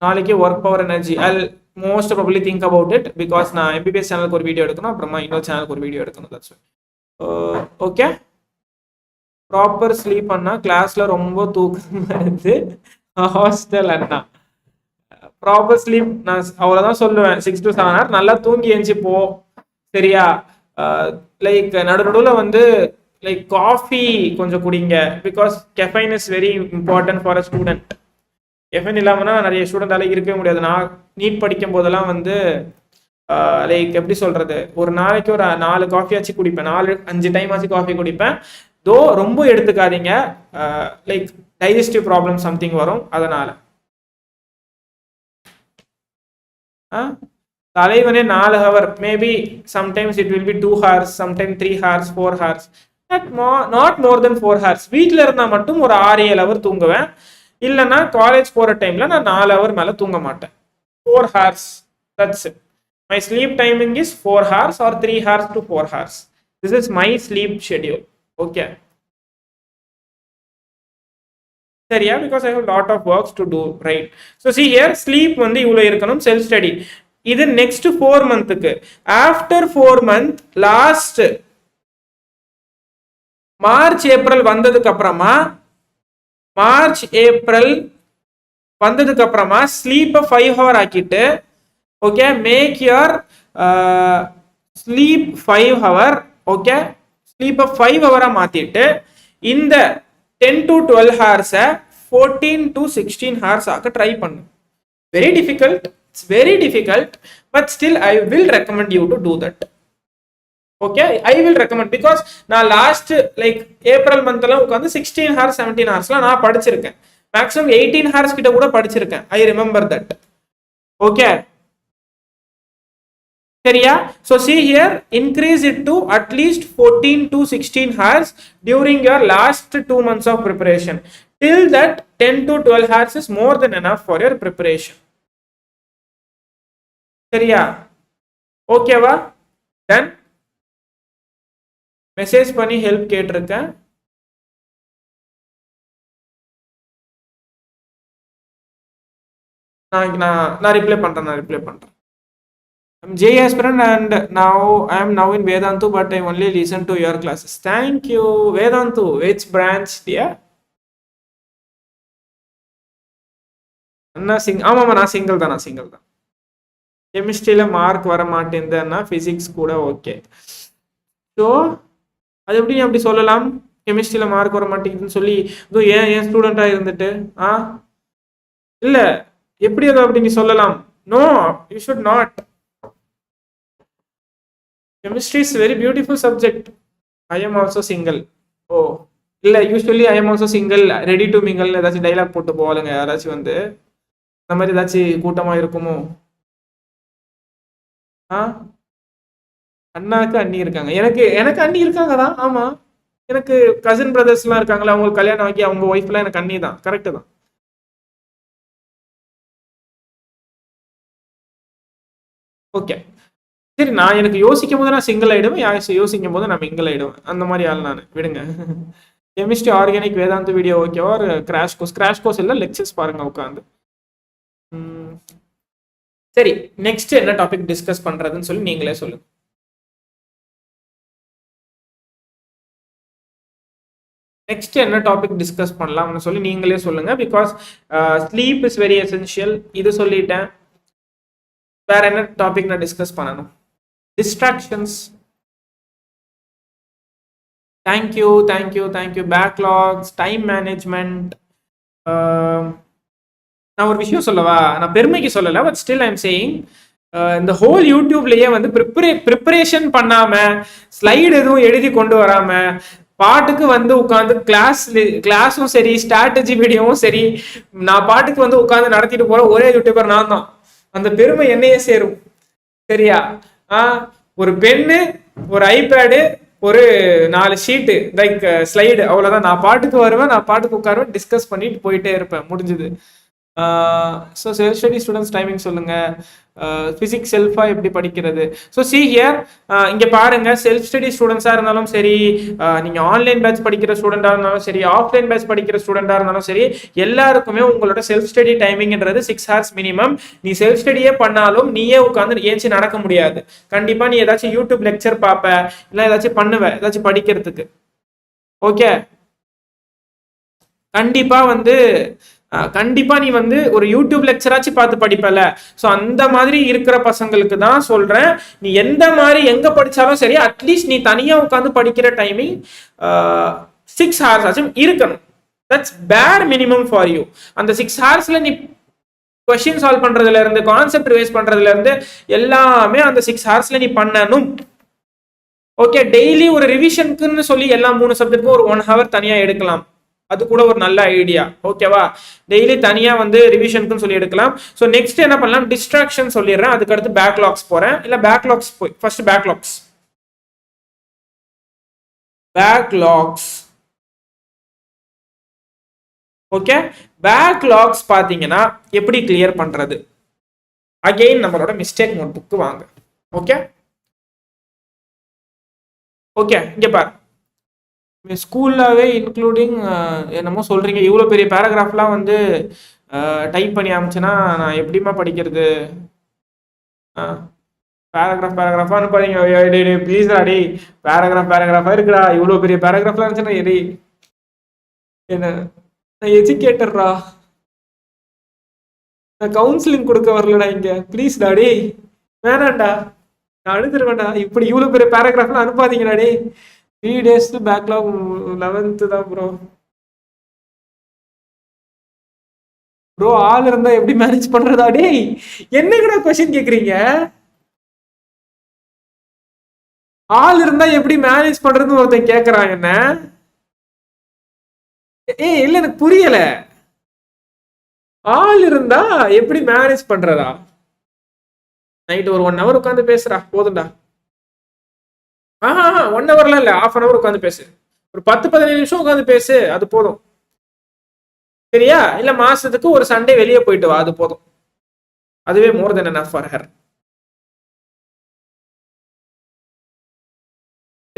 நாளைக்கு work power energy I most probably think about it, because நான் எம்பிபிஎஸ் சேனலுக்கு ஒரு வீடியோ எடுக்கணும், அப்புறமா இன்னொரு சேனலுக்கு ஒரு வீடியோ எடுக்கணும். That's okay. ப்ராப்பர் ஸ்லீப் பண்ணா கிளாஸ்ல ரொம்ப தூக்கம் வருது ஹாஸ்டல் அண்ணா. ப்ராப்பர் ஸ்லீப் நான் அவ்வளோதான் சொல்லுவேன், 6 to 7 hours நல்லா தூங்கி எழுந்துச்சு போ. சரியா? லைக் நடுவில் வந்து லைக் காஃபி கொஞ்சம் குடிங்க, because caffeine is very important for a student. Caffeine இல்லாமல்னா நிறைய ஸ்டூடெண்டால இருக்கவே முடியாது. நான் நீட் படிக்கும் போதெல்லாம் வந்து லைக் எப்படி சொல்றது, ஒரு நாளைக்கு ஒரு 4 காஃபி ஆச்சு குடிப்பேன், 4-5 டைம் ஆச்சு காஃபி குடிப்பேன். தோ ரொம்ப எடுத்துக்காதீங்க, லைக் டைஜஸ்டிவ் ப்ராப்ளம் சம்திங் வரும், அதனால. தலைவனே 4 hours, maybe sometimes it will be 2 hours, sometimes 3 hours, 4 hours, not more then 4 hours. வீட்டில் இருந்தால் மட்டும் ஒரு 6-7 hours தூங்குவேன். இல்லைன்னா காலேஜ் போகிற டைமில் நான் 4 hours மேலே தூங்க மாட்டேன். 4 hours, that's it. My sleep timing is 4 hours or 3 hours to 4 hours. This is my sleep schedule. Okay. சரியா? because I have lot of works to do, right? So see here, sleep வந்து இவ்வளோ இருக்கணும், self study. இது next 4 monthக்கு. After 4 month, last March April வந்ததுக்கு அப்புறமா, ஸ்லீப்பை 5 hours ஆக்கிட்டு, okay, make your sleep 5 hours. Okay, ஸ்லீப்பை 5 hours மாத்திட்டு இந்த 10 to 12 hours 14 to 16 hours ஆக ட்ரை பண்ணு. Very difficult, it's very difficult, but still I will recommend you to do that. Okay, I will recommend, because நான் last like April மந்த்ல உட்காந்து 16 hours 17 hoursலாம் நான் படிச்சிருக்கேன். மேக்ஸிமம் 18 hours கிட்ட கூட படிச்சிருக்கேன். I remember that. Okay. சரியா? So see here, increase it to at least 14 to 16 hours during your last 2 months of preparation. Till that 10 to 12 hours is more than enough for your preparation. சரியா? ஓகேவா? Then message பண்ணி help கேட்டிருக்கேன். நான் reply பண்றேன். I'm J aspirant and I am now in Vedantu, but I only listen to your classes. Thank you, Vedantu. Which branch, dear? ஆமாம், நான் single தான். கெமிஸ்ட்ரியில mark வர மாட்டேங்குதுன்னா பிசிக்ஸ் கூட ஓகே. ஸோ அது எப்படி அப்படி சொல்லலாம், கெமிஸ்ட்ரியில மார்க் வர மாட்டேங்குதுன்னு சொல்லி? ஏன் ஸ்டூடெண்டா இருந்துட்டு இல்ல, எப்படி அதை அப்படி நீ சொல்லலாம்? No, you should not. Chemistry is a very beautiful subject. I am also single. Oh, இல்ல, usually I am also single, ready to mingle ஏதாச்சும் டைலாக் போட்டு போவாளுங்க யாராச்சும் வந்து. அந்த மாதிரி ஏதாச்சும் கூட்டமா இருக்குமோ? அண்ணாக்கு அண்ணி இருக்காங்க, எனக்கு அண்ணி இருக்காங்க தான். ஆமா, எனக்கு கசின் பிரதர்ஸ் எல்லாம் இருக்காங்களா, அவங்களுக்கு கல்யாணம் ஆகி அவங்க ஒய்ஃப் எல்லாம் எனக்கு அண்ணி தான். கரெக்ட் தான். ஓகே, சரி. நான் எனக்கு யோசிக்கும் போது நான் சிங்கிள் ஆயிடுவேன், யோசிக்கும் போது நான் மிங்கிள் ஆயிடுவேன். அந்த மாதிரி ஆள் நான். விடுங்க. கெமிஸ்ட்ரி ஆர்கானிக் வேதாந்த வீடியோ ஓகேவா? ஒரு கிராஷ் கோர்ஸ் இல்லை, லெக்சர்ஸ் பாருங்க உட்காந்து. சரி, நெக்ஸ்ட் என்ன டாபிக் டிஸ்கஸ் பண்றதுன்னு சொல்லி நீங்களே சொல்லுங்க. நெக்ஸ்ட் என்ன டாபிக் டிஸ்கஸ் பண்ணலாம்னு சொல்லி நீங்களே சொல்லுங்க, because sleep is very essential. இது சொல்லிட்டேன். வேற என்ன டாபிக் நான் டிஸ்கஸ் பண்ணணும்? Distractions. Thank you. Backlogs, time management. நான் ஒரு விஷயம் சொல்லவா? நான் பெருமைக்கு சொல்லல, but still I am saying, இந்த ஹோல் யூடியூப்லயே வந்து ப்ரிப்பரேஷன் பண்ணாம, ஸ்லைடு எதுவும் எழுதி கொண்டு வராம, பாட்டுக்கு வந்து உட்காந்து கிளாஸும் சரி ஸ்ட்ராட்டஜி வீடியோவும் சரி நான் பாட்டுக்கு வந்து உட்காந்து நடத்திட்டு போற ஒரே யூடியூபர் நான் தான். அந்த பெருமை என்னையே சேரும். சரியா? ஒரு பென்னு, ஒரு ஐபேடு, ஒரு 4 ஷீட்டு லைக் ஸ்லைடு, அவ்வளவுதான். நான் பாட்டுக்கு வருவேன், நான் பாட்டுக்கு உட்காருவேன், டிஸ்கஸ் பண்ணிட்டு போயிட்டே இருப்பேன், முடிஞ்சது. So self study students timing சொல்லுங்க. பிசிக்ஸ் செல்ஃபா எப்படி படிக்கிறது? ஸோ சி ஹியர், இங்க பாருங்க, செல்ஃப் ஸ்டடி ஸ்டூடெண்ட்ஸா இருந்தாலும் சரி, நீங்க ஆன்லைன் பேட்ச் படிக்கிற ஸ்டூடெண்டா இருந்தாலும் சரி, ஆஃப்லைன் பேட்ச் படிக்கிற ஸ்டூடெண்டா இருந்தாலும் சரி, எல்லாருக்குமே உங்களோட செல்ஃப் ஸ்டடி டைமிங்ன்றது 6 hours மினிமம். நீ செல்ஃப் ஸ்டடியே பண்ணாலும் நீயே உட்காந்து ஏஞ்சி நடக்க முடியாது. கண்டிப்பா நீ ஏதாச்சும் யூடியூப் லெக்சர் பார்ப்ப, இல்லை ஏதாச்சும் பண்ணுவ, ஏதாச்சும் படிக்கிறதுக்கு. ஓகே, கண்டிப்பா வந்து கண்டிப்பா நீ வந்து ஒரு யூடியூப் லெக்சராச்சும் பார்த்து படிப்பல. ஸோ அந்த மாதிரி இருக்கிற பசங்களுக்கு தான் சொல்றேன், நீ எந்த மாதிரி எங்க படிச்சாலும் சரி, அட்லீஸ்ட் நீ தனியா உட்காந்து படிக்கிற டைமிங் 6 hours ஆச்சும் இருக்கணும். தட்ஸ் பேர் மினிமம் ஃபார் யூ. அந்த 6 hours நீ கொஸ்டின் சால்வ் பண்றதுல இருந்து, கான்செப்ட் ரிவைஸ் பண்றதுல இருந்து எல்லாமே அந்த 6 hours நீ பண்ணணும். ஓகே, டெய்லி ஒரு ரிவிஷனுக்குன்னு சொல்லி எல்லா 3 சப்ஜெக்ட்டுக்கும் ஒரு 1 hour தனியா எடுக்கலாம். அது கூட ஒரு நல்ல ஐடியா. ஓகேவா? டெய்லி தனியா வந்து ரிவிஷனுக்குன்னு சொல்லி எடுக்கலாம். ஸோ நெக்ஸ்ட் என்ன பண்ணலாம், டிஸ்ட்ராக்ஷன் சொல்லிடுறேன், அதுக்கு அடுத்து பேக்லாக்ஸ் போறேன். இல்ல பேக்லாக்ஸ் போய் ஃபர்ஸ்ட் பேக்லாக்ஸ். ஓகே, பேக்லாக்ஸ் பாத்தீங்கன்னா எப்படி கிளியர் பண்றது? அகைன் நம்மளோட மிஸ்டேக் நோட் புக் வாங்க. ஓகே ஓகே, இங்க பாரு, ஸ்கூல்லாவே இன்க்ளூடிங் என்னமோ சொல்றீங்க, இவ்வளோ பெரிய பேராகிராஃப்லாம் வந்து டைப் பண்ணி அமைச்சுன்னா நான் எப்படிமா படிக்கிறது? பேராகிராஃபா அனுப்பாதீங்க ப்ளீஸ்டா. டே பேராகிராஃபா இருக்குடா, இவ்வளோ பெரிய பேராகிராஃப்லாம் இருந்துச்சுன்னா எடி என்ன, நான் எஜுகேட்டர்ரா, நான் கவுன்சிலிங் கொடுக்க வரலடா இங்க, ப்ளீஸ்டா. டே வேணாண்டா, நான் அழுதுருவேன்டா, இப்படி இவ்வளோ பெரிய பேராகிராஃப்லாம் அனுப்பாதீங்கடா. டே 3 days பேக்லாக் 11th தான் ப்ரோ. ப்ரோ ஆள் இருந்தா எப்படி மேனேஜ் பண்றதா? டேய் என்னங்கடா கொஸ்டின் கேக்குறீங்க? ஆள் இருந்தா எப்படி மேனேஜ் பண்றதுன்னு ஒருத்தன் கேக்குறான் என்ன. ஏய் இல்ல, எனக்கு புரியல. ஆள் இருந்தா எப்படி மேனேஜ் பண்றதா? நைட் ஒரு 1 hour உட்காந்து பேசுறா, போதும்டா. 1 hourலாம் இல்ல, 1/2 hour உட்காந்து பேசு, ஒரு 10-15 நிமிஷம் உட்காந்து பேசு, அது போதும். சரியா? இல்ல மாசத்துக்கு ஒரு சண்டே வெளியே போயிட்டு வா, அது போதும். அதுவே மோர் தென் எனஃப் ஃபார் ஹர்.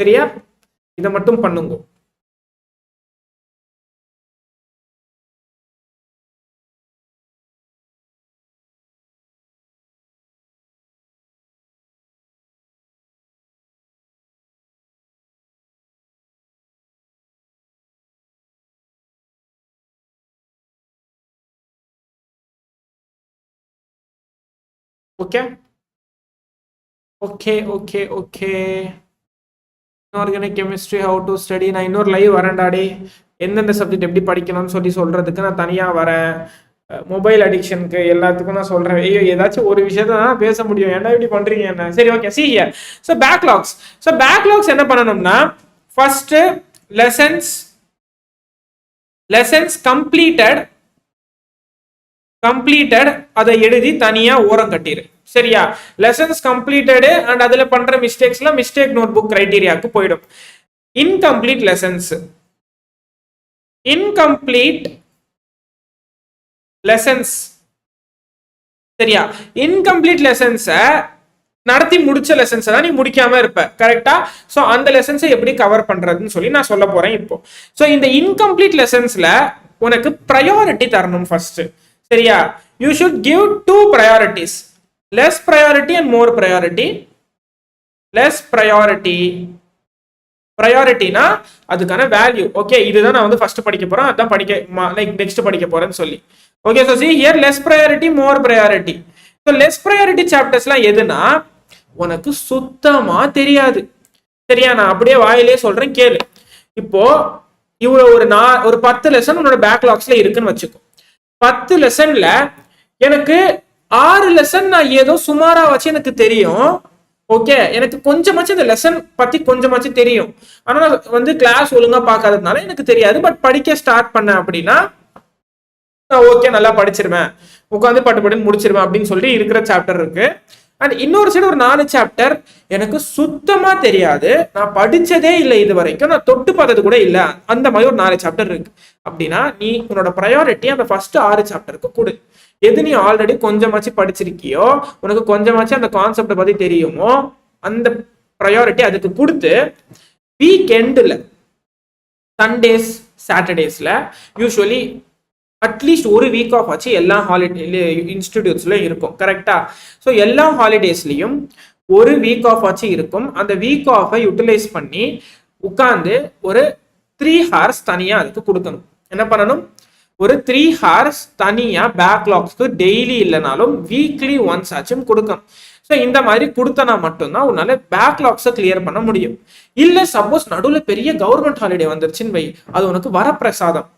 சரியா? இதை மட்டும் பண்ணுங்க. Okay okay okay okay. Inorganic chemistry how to study. நான் இன்னொரு லைவ் வரேன்டாடே, எந்தெந்த சப்ஜெக்ட் எப்படி படிக்கணும்னு சொல்லி சொல்றதுக்கு நான் தனியாக வரேன். மொபைல் அடிக்ஷனுக்கு எல்லாத்துக்கும் நான் சொல்றேன். ஐயோ ஏதாச்சும் ஒரு விஷயத்த தான் பேச முடியும், ஏன்டா இப்படி பண்றீங்க என்ன? சரி okay, C here. So backlogs என்ன பண்ணணும்னா, ஃபர்ஸ்ட் லெசன்ஸ் கம்ப்ளீட்டட் அதை எழுதி தனியா ஓரம் கட்டிரு. சரியா? லெசன்ஸ் கம்ப்ளீட்டட் அண்ட் அதுல பண்ற மிஸ்டேக்ஸ்ல மிஸ்டேக் நோட் புக் கிரைட்டீரியாக்கு போயிடும். இன்கம்ப்ளீட் லெசன்ஸ் சரியா? இன்கம்ப்ளீட் லெசன்ஸ நடத்தி முடிச்ச லெசன்ஸ் தான் நீ முடிக்காம இருப்ப. கரெக்டா? சோ அந்த லெசன்ஸை எப்படி கவர் பண்றதுன்னு சொல்லி நான் சொல்ல போறேன் இப்போ. சோ இந்த இன்கம்ப்ளீட் லெசன்ஸ்ல உனக்கு ப்ரையாரிட்டி தரணும் ஃபர்ஸ்ட். சரியா? You should give 2 priorities, less priority and more priority. less priorityனா அதுக்கான வேல்யூ. ஓகே, இதுதான் நான் வந்து ஃபர்ஸ்ட் படிக்க போறேன், அதான் லைக் நெக்ஸ்ட் படிக்க போறேன்னு சொல்லி. Okay, so see here, less priority more priority. so less priority chaptersலாம் எதுனா உனக்கு சுத்தமா தெரியாது. சரியா? நான் அப்படியே வாயிலே சொல்றேன், கேளு. இப்போ இவ்வளவு ஒரு 10 லெசன் உன்னோட பேக்லாக்ஸ்ல இருக்குன்னு வச்சுக்கோ. 10 லெசன்ல எனக்கு 6 லெசன் நான் ஏதோ சுமாரா வச்சு எனக்கு தெரியும். ஓகே, எனக்கு கொஞ்சமாச்சும் இந்த லெசன் பத்தி கொஞ்சமாச்சும் தெரியும். ஆனா வந்து கிளாஸ் ஒழுங்கா பார்க்காததுனால எனக்கு தெரியாது. பட் படிக்க ஸ்டார்ட் பண்ண அப்படின்னா ஓகே நல்லா படிச்சிருவேன், உட்காந்து பட்டு முடிச்சிருவேன் அப்படின்னு சொல்லி இருக்கிற சாப்டர் இருக்கு. அண்ட் இன்னொரு சைடு ஒரு 4 சாப்டர் எனக்கு சுத்தமா தெரியாது, நான் படிச்சதே இல்லை இது வரைக்கும், நான் தொட்டு பார்த்தது கூட இல்லை, அந்த மாதிரி ஒரு 4 சாப்டர் இருக்கு. அப்படின்னா நீ உன்னோட ப்ரையாரிட்டி அந்த ஃபர்ஸ்ட் 6 சாப்டருக்கு கொடு. எது நீ ஆல்ரெடி கொஞ்சமாச்சு படிச்சிருக்கியோ, உனக்கு கொஞ்சமாச்சு அந்த கான்செப்டை பத்தி தெரியுமோ, அந்த ப்ரையாரிட்டி அதுக்கு கொடுத்து வீக்கெண்டில் சண்டேஸ் சாட்டர்டேஸ்ல யூஸ்வலி அட்லீஸ்ட் ஒரு வீக் ஆஃப் ஆச்சு எல்லா ஹாலிடே இன்ஸ்டிடியூட்ஸ்ல இருக்கும். கரெக்டா? ஸோ எல்லா ஹாலிடேஸ்லையும் ஒரு வீக் ஆஃப் ஆச்சு இருக்கும். அந்த வீக் ஆஃபை யூட்டிலைஸ் பண்ணி உட்காந்து ஒரு 3 ஹார்ஸ் தனியா அதுக்கு கொடுக்கணும். என்ன பண்ணணும்? ஒரு 3 ஹார்ஸ் தனியா பேக்லாக்ஸ்க்கு டெய்லி இல்லைனாலும் வீக்லி ஒன்ஸ் ஆச்சும் கொடுக்கணும். ஸோ இந்த மாதிரி கொடுத்தனா மட்டும்தான் உன்னால பேக்லாக்ஸை கிளியர் பண்ண முடியும். இல்லை சப்போஸ் நடுவில் பெரிய கவர்மெண்ட் ஹாலிடே வந்துருச்சுன்னு வை, அது உனக்கு வரப்பிரசாதம்.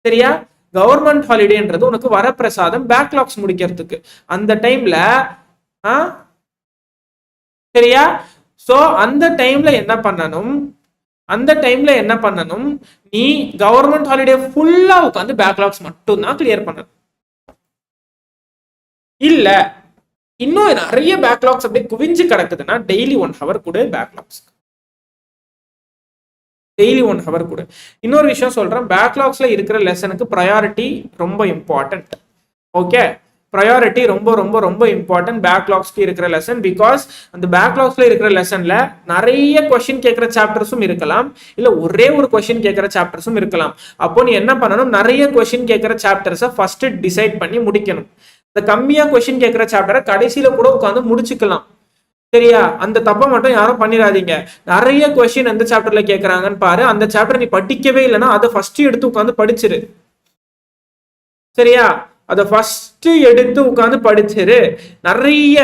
சரியா? கவர்மெண்ட் ஹாலிடேன்றது உனக்கு வரப்பிரசாதம் பேக்லாக்ஸ் முடிக்கிறதுக்கு. அந்த டைம்ல சரியா? சோ அந்த டைம்ல என்ன பண்ணணும்? நீ கவர்மெண்ட் ஹாலிடே ஃபுல்லா உட்காந்து பேக்லாக்ஸ் மட்டும் தான் கிளியர் பண்ணணும். இல்ல இன்னும் நிறைய பேக்லாக்ஸ் அப்படியே குவிஞ்சு கிடக்குதுன்னா டெய்லி 1 ஹவர் கூட பேக்லாக்ஸ், டெய்லி 1 ஹவர் கூட. இன்னொரு விஷயம் சொல்றேன், பேக்லாக்ஸ்ல இருக்கிற லெசனுக்கு ப்ரையாரிட்டி ரொம்ப இம்பார்ட்டன்ட். ஓகே, ப்ரையாரிட்டி ரொம்ப ரொம்ப ரொம்ப இம்பார்ட்டன்ட் பேக்லாக்ஸ்க்கு இருக்கிற லெசன். பிகாஸ் அந்த பேக்லாக்ஸ்ல இருக்கிற லெசன்ல நிறைய கொஸ்டின் கேட்கிற சாப்டர்ஸும் இருக்கலாம், இல்ல ஒரே ஒரு கொஸ்டின் கேட்கிற சாப்டர்ஸும் இருக்கலாம். அப்போ நீ என்ன பண்ணணும்? நிறைய கொஸ்டின் கேட்கிற சாப்டர்ஸை ஃபர்ஸ்ட் டிசைட் பண்ணி முடிக்கணும். இந்த கம்மியா கொஸ்டின் கேட்கிற சாப்டரை கடைசியில கூட உட்காந்து முடிச்சுக்கலாம். சரியா? அந்த தப்பை மட்டும் யாரும் பண்ணிடாதீங்க. நிறைய கொஸ்டின் எந்த சாப்டர்ல கேட்கறாங்கன்னு பாரு, அந்த சாப்டர் நீ படிக்கவே இல்லைன்னா அதை ஃபர்ஸ்ட் எடுத்து உட்காந்து படிச்சிரு. சரியா? அதை ஃபர்ஸ்ட் எடுத்து உட்காந்து படிச்சிரு. நிறைய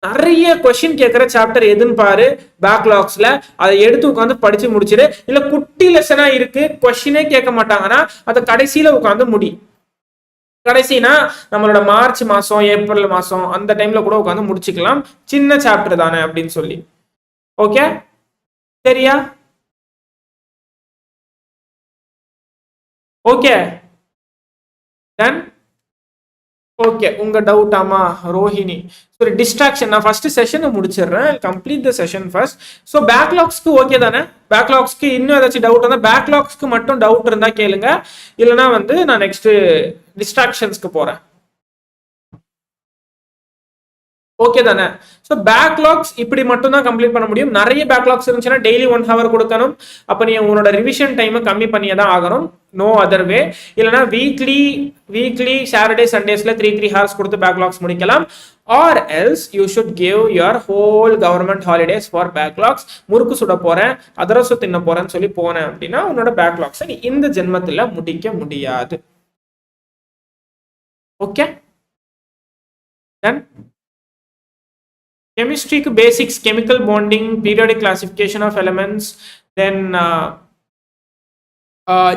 நிறைய கொஸ்டின் கேட்கிற சாப்டர் எதுன்னு பாரு பேக்லாக்ஸ்ல, அதை எடுத்து உட்காந்து படிச்சு முடிச்சிரு. இல்ல குட்டி லெசனா இருக்கு, கொஸ்டினே கேட்க மாட்டாங்கன்னா அதை கடைசியில உட்காந்து முடி. கடைசினா நம்மளோட மார்ச் மாசம் ஏப்ரல் மாசம் அந்த டைம்ல கூட உட்காந்து முடிச்சுக்கலாம், சின்ன சாப்டர் தானே அப்படின்னு சொல்லி. ஓகே, சரியா? ஓகே தென் ஓகே, உங்க டவுட்? ஆமா ரோஹிணி, சரி டிஸ்ட்ராக்ஷன் நான் ஃபர்ஸ்ட் செஷனை முடிச்சிடுறேன், complete the session first. So பேக்லாக்ஸ்க்கு ஓகே தானே? பேக்லாக்ஸ்க்கு இன்னும் ஏதாச்சும் டவுட் இருந்தால் பேக்லாக்ஸ்க்கு மட்டும் டவுட் இருந்தா கேளுங்க, இல்லைன்னா வந்து நான் நெக்ஸ்ட் டிஸ்ட்ராக்ஷன்ஸ்க்கு போறேன். ஓகே தானே? ஸோ பேக்லாக்ஸ் இப்படி மட்டும் தான் கம்ப்ளீட் பண்ண முடியும். நிறைய பேக்லாக்ஸ் இருந்துச்சுன்னா டெய்லி 1 ஹவர் கொடுக்கணும். அப்போ நீ உன்னோட ரிவிஷன் டைமை கம்மி பண்ணியே தான் ஆகணும், நோ அதர் வே. இல்லைனா வீக்லி சாட்டர்டே சண்டேஸ்ல 3 ஹார்ஸ் கொடுத்து பேக்லாக்ஸ் முடிக்கலாம். Or else you should give your whole government holidays for backlogs. முறுக்கு சுட போறேன், அதிரசம் தின்ன போறேன்னு சொல்லி போனேன் அப்படின்னா உன்னோட பேக்லாக்ஸை நீ இந்த ஜென்மத்தில் முடிக்க முடியாது. Okay then chemistry ku basics, chemical bonding, periodic classification of elements, then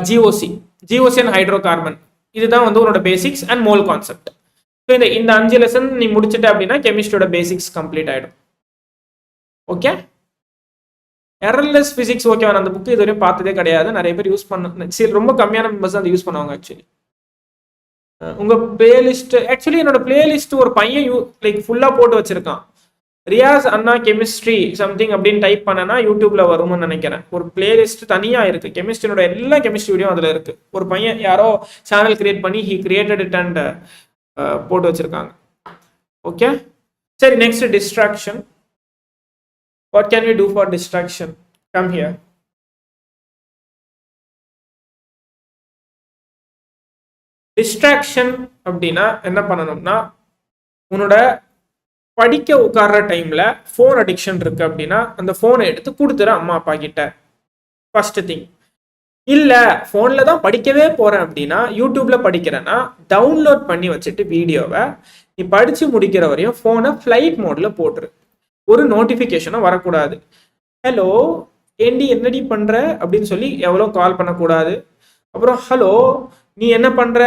GOC and hydrocarbon, இதுதான் வந்து உன்னோட basics and mole concept. So இந்த 5 லெசன் நீ முடிச்சிட்ட அப்படின்னா கெமிஸ்ட்ரியோட பேசிக்ஸ் கம்ப்ளீட் ஆயிடும். ஓகே, எரர்லெஸ் பிசிக்ஸ் ஓகே, அந்த புக் இதுவரையும் பார்த்ததே கிடையாது, நிறைய பேர் யூஸ் பண்ண, சரி ரொம்ப கம்மியான மெம்பர்ஸ் அதை யூஸ் பண்ணுவாங்க. ஆக்சுவலி உங்க பிளேலிஸ்ட், ஆக்சுவலி என்னோட பிளேலிஸ்ட் ஒரு பையன் லைக் ஃபுல்லா போட்டு வச்சிருக்கான், ரியாஸ் அண்ணா கெமிஸ்ட்ரி சம்திங் அப்படின்னு டைப் பண்ணனா யூடியூப்ல வரும்னு நினைக்கிறேன். ஒரு பிளேலிஸ்ட் தனியா இருக்கு, கெமிஸ்ட்ரியோட எல்லா கெமிஸ்ட்ரி வீடியோ அதுல இருக்கு. ஒரு பையன் யாரோ சேனல் கிரியேட் பண்ணி ஹி கிரியேட்டட் இட் அண்ட் போட்டு வச்சிருக்காங்க. ஓகே, சரி next distraction. What can we do for distraction? Come here. Distraction அப்படின்னா என்ன பண்ணணும்னா, உன்னோட படிக்க உட்கார்ற டைம்ல ஃபோன் அடிக்ஷன் இருக்கு அப்படின்னா அந்த ஃபோனை எடுத்து கொடுத்துரு அம்மா அப்பா கிட்ட, ஃபர்ஸ்ட் திங். இல்ல ஃபோன்ல தான் படிக்கவே போறேன் அப்படின்னா, யூடியூப்ல படிக்கிறேன்னா டவுன்லோட் பண்ணி வச்சுட்டு வீடியோவை நீ படிச்சு முடிக்கிற வரையும் ஃபோனை ஃப்ளைட் மோட்ல போட்டுரு, ஒரு நோட்டிஃபிகேஷனும் வரக்கூடாது. ஹலோ ஏண்டி என்னடி பண்ற அப்படின்னு சொல்லி எவ்வளோ கால் பண்ணக்கூடாது. அப்புறம் ஹலோ நீ என்ன பண்ற,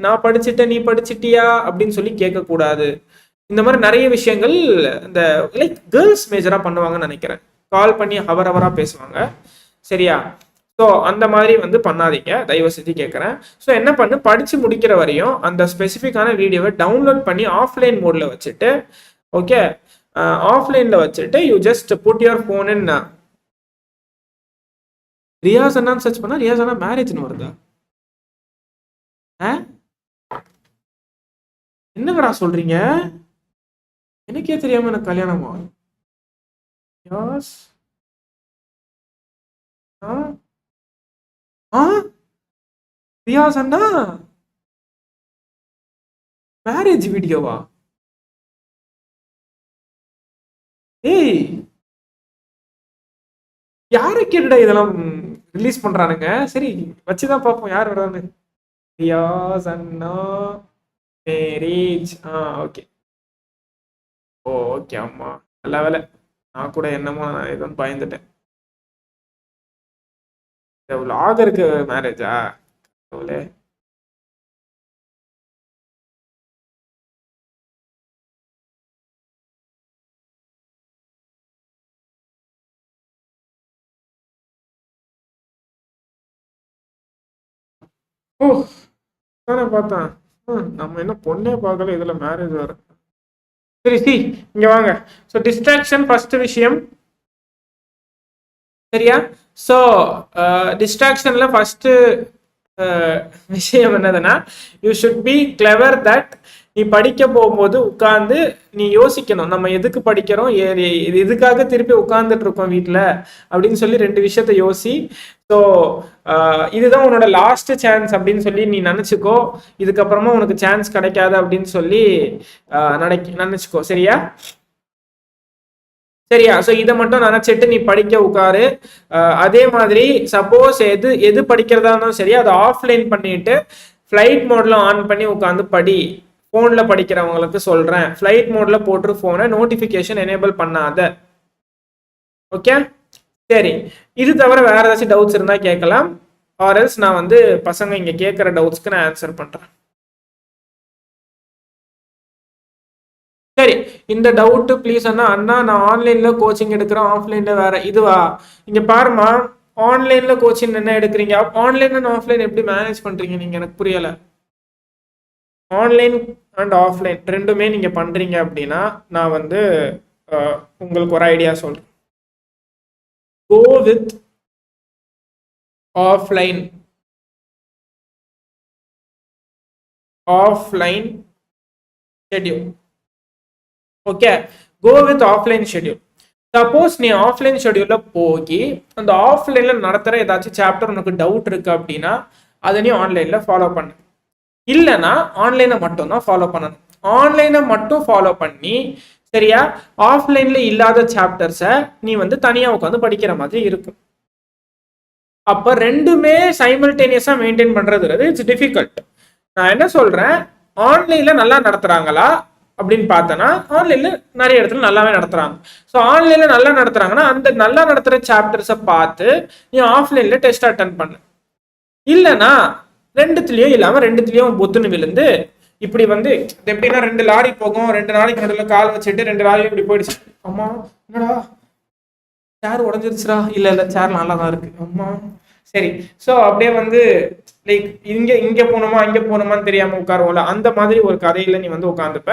நான் படிச்சுட்டேன் நீ படிச்சிட்டியா அப்படின்னு சொல்லி கேட்கக்கூடாது. இந்த மாதிரி நிறைய விஷயங்கள் இந்த லைக் கேர்ள்ஸ் மேஜராக பண்ணுவாங்கன்னு நினைக்கிறேன். கால் பண்ணி ஹவரா பேசுவாங்க. சரியா? ஸோ அந்த மாதிரி வந்து பண்ணாதீங்க, தயவு செஞ்சு கேட்குறேன். ஸோ என்ன பண்ணு, படித்து முடிக்கிற வரையும் அந்த ஸ்பெசிஃபிக்கான வீடியோவை டவுன்லோட் பண்ணி ஆஃப்லைன் மோடில் வச்சுட்டு, ஓகே, ஆஃப்லைனில் வச்சுட்டு you just put your phone in. Riyaz அண்ணான்னு சர்ச் பண்ணால் ரியாஸ் அண்ணா மேரேஜ்னு வருதா? என்னங்கடா சொல்கிறீங்க? எனக்கே தெரியாமல் எனக்கு கல்யாணமா? யாஸ் ரியாஸ் அண்ணா மேரேஜ் வீடியோவா? ஏய், யாரை கேட்டுடா இதெல்லாம் ரிலீஸ் பண்றானுங்க? சரி, வச்சுதான் பார்ப்போம் யார் வரான்னு. ரியாஸ் அண்ணா மேரேஜ். Okay okay. அம்மா நல்ல வேலை, நான் கூட என்னமோ எதுவும் பயந்துட்டேன். விலாகருக்கு மேரேஜா? ஓ, தானே பார்த்தேன். நம்ம என்ன பொண்ணே பார்க்கல, இதுல மேரேஜ் வர. சரி சி, இங்க வாங்க. ஸோ டிஸ்ட்ராக்ஷன் ஃபர்ஸ்ட் விஷயம். சரியா? ஸோ டிஸ்ட்ராக்ஷன்ல ஃபர்ஸ்ட் விஷயம் என்னதுன்னா, you should be clever that நீ படிக்க போகும்போது உட்காந்து நீ யோசிக்கணும், நம்ம எதுக்கு படிக்கிறோம், எதுக்காக திருப்பி உட்காந்துட்டு இருக்கோம் வீட்டில் அப்படின்னு சொல்லி ரெண்டு விஷயத்த யோசி. ஸோ இதுதான் உன்னோட லாஸ்ட் சான்ஸ் அப்படின்னு சொல்லி நீ நினச்சிக்கோ. இதுக்கப்புறமா உனக்கு சான்ஸ் கிடைக்காது அப்படின்னு சொல்லி நினச்சிக்கோ. சரியா? சரியா? ஸோ இதை மட்டும் நினச்சிட்டு நீ படிக்க உட்காரு. அதே மாதிரி சப்போஸ் எது படிக்கிறதா இருந்தாலும் சரி, அதை ஆஃப்லைன் பண்ணிட்டு ஃப்ளைட் மோட்ல ஆன் பண்ணி உட்காந்து படி. ஃபோனில் படிக்கிறவங்களுக்கு சொல்கிறேன், ஃப்ளைட் மோடில் போட்டு ஃபோனை நோட்டிஃபிகேஷன் எனேபிள் பண்ணாத. ஓகே, சரி. இது தவிர வேறு ஏதாச்சும் டவுட்ஸ் இருந்தால் கேட்கலாம். ஆர்எல்ஸ் நான் வந்து பசங்க இங்கே கேட்குற டவுட்ஸ்க்கு நான் ஆன்சர் பண்ணுறேன். சரி, இந்த டவுட்டு ப்ளீஸ் அண்ணா. அண்ணா நான் ஆன்லைனில் கோச்சிங் எடுக்கிறேன், ஆஃப்லைனில் வேறு இதுவா? இங்கே பாருமா, ஆன்லைனில் கோச்சிங் என்ன எடுக்கிறீங்க, ஆன்லைன் அண்ட் ஆஃப்லைன் எப்படி மேனேஜ் பண்ணுறீங்க நீங்கள்? எனக்கு புரியலை. ஆன்லைன் அண்ட் ஆஃப்லைன் ரெண்டுமே நீங்கள் பண்ணுறீங்க அப்படின்னா நான் வந்து உங்களுக்கு ஒரு ஐடியா சொல்கிறேன். Go with offline schedule. Okay, go with offline schedule. Suppose நீ ஆஃப்லைன் ஷெட்யூல்ல போய் அந்த ஆஃப்லைன்ல நடத்துகிற ஏதாச்சும் சாப்டர் உனக்கு டவுட் இருக்கு அப்படின்னா அதை நீ ஆன்லைன்ல ஃபாலோ பண்ணு. இல்லைன்னா ஆன்லைனை மட்டும் தான் ஃபாலோ பண்ணணும். ஆன்லைனை மட்டும் ஃபாலோ பண்ணி, சரியா, ஆஃப்லைன்ல இல்லாத சாப்டர்ஸை நீ வந்து தனியாக உட்காந்து படிக்கிற மாதிரி இருக்கும். அப்போ ரெண்டுமே சைமல்டேனியஸா மெயின்டைன் பண்றது இட்ஸ் டிஃபிகல்ட். நான் என்ன சொல்றேன், ஆன்லைன்ல நல்லா நடத்துறாங்களா அப்படின்னு பார்த்தனா ஆன்லைன்ல நிறைய இடத்துல நல்லாவே நடத்துறாங்க. ஸோ ஆன்லைன்ல நல்லா நடத்துறாங்கன்னா அந்த நல்லா நடத்துற சாப்டர்ஸை பார்த்து நீ ஆஃப்லைன்ல டெஸ்ட் அட்டன் பண்ணு. இல்லைன்னா ரெண்டுத்துலயும் இல்லாம ரெண்டுத்துலயும் பொத்துன்னு விழுந்து இப்படி வந்து எப்படின்னா 2 லாரி போகும், 2 நாளைக்கு நடுவில் கால் வச்சுட்டு 2 லாரியும் இப்படி போயிடுச்சு. அம்மா என்னடா சேர் உடஞ்சிருச்சுரா? இல்ல சேர் நல்லா தான் இருக்கு. அம்மா சரி. ஸோ அப்படியே வந்து லைக் இங்க போகணுமா இங்க போகணுமான்னு தெரியாம உட்காருவோம்ல, அந்த மாதிரி ஒரு கதையில நீ வந்து உட்காந்துப்ப.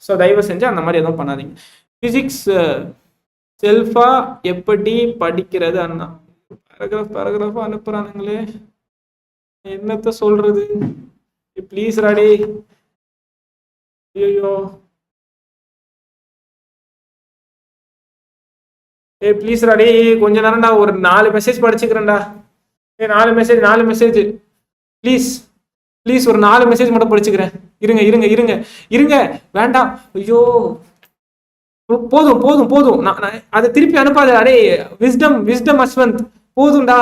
ஸோ தயவு செஞ்சு அந்த மாதிரி எதுவும் பண்ணாதீங்க. பிசிக்ஸ் செல்ஃபா எப்படி படிக்கிறது அண்ணா? பேராகிராஃபா அனுப்புறானுங்களே, என்னத்த சொல்றது? ப்ளீஸ் ராடி. ஐயோ, ப்ளீஸ் ராடி, கொஞ்ச நேரம்டா, ஒரு 4 மெசேஜ் படிச்சுக்கிறேன்டா. 4 மெசேஜ் ப்ளீஸ் ஒரு 4 மெசேஜ் மட்டும் படிச்சுக்கிறேன். இருங்க வேண்டாம். ஐயோ, போதும். நான் அதை திருப்பி அனுப்பாத. அடே விஸ்டம் அஸ்வந்த், போதும்டா.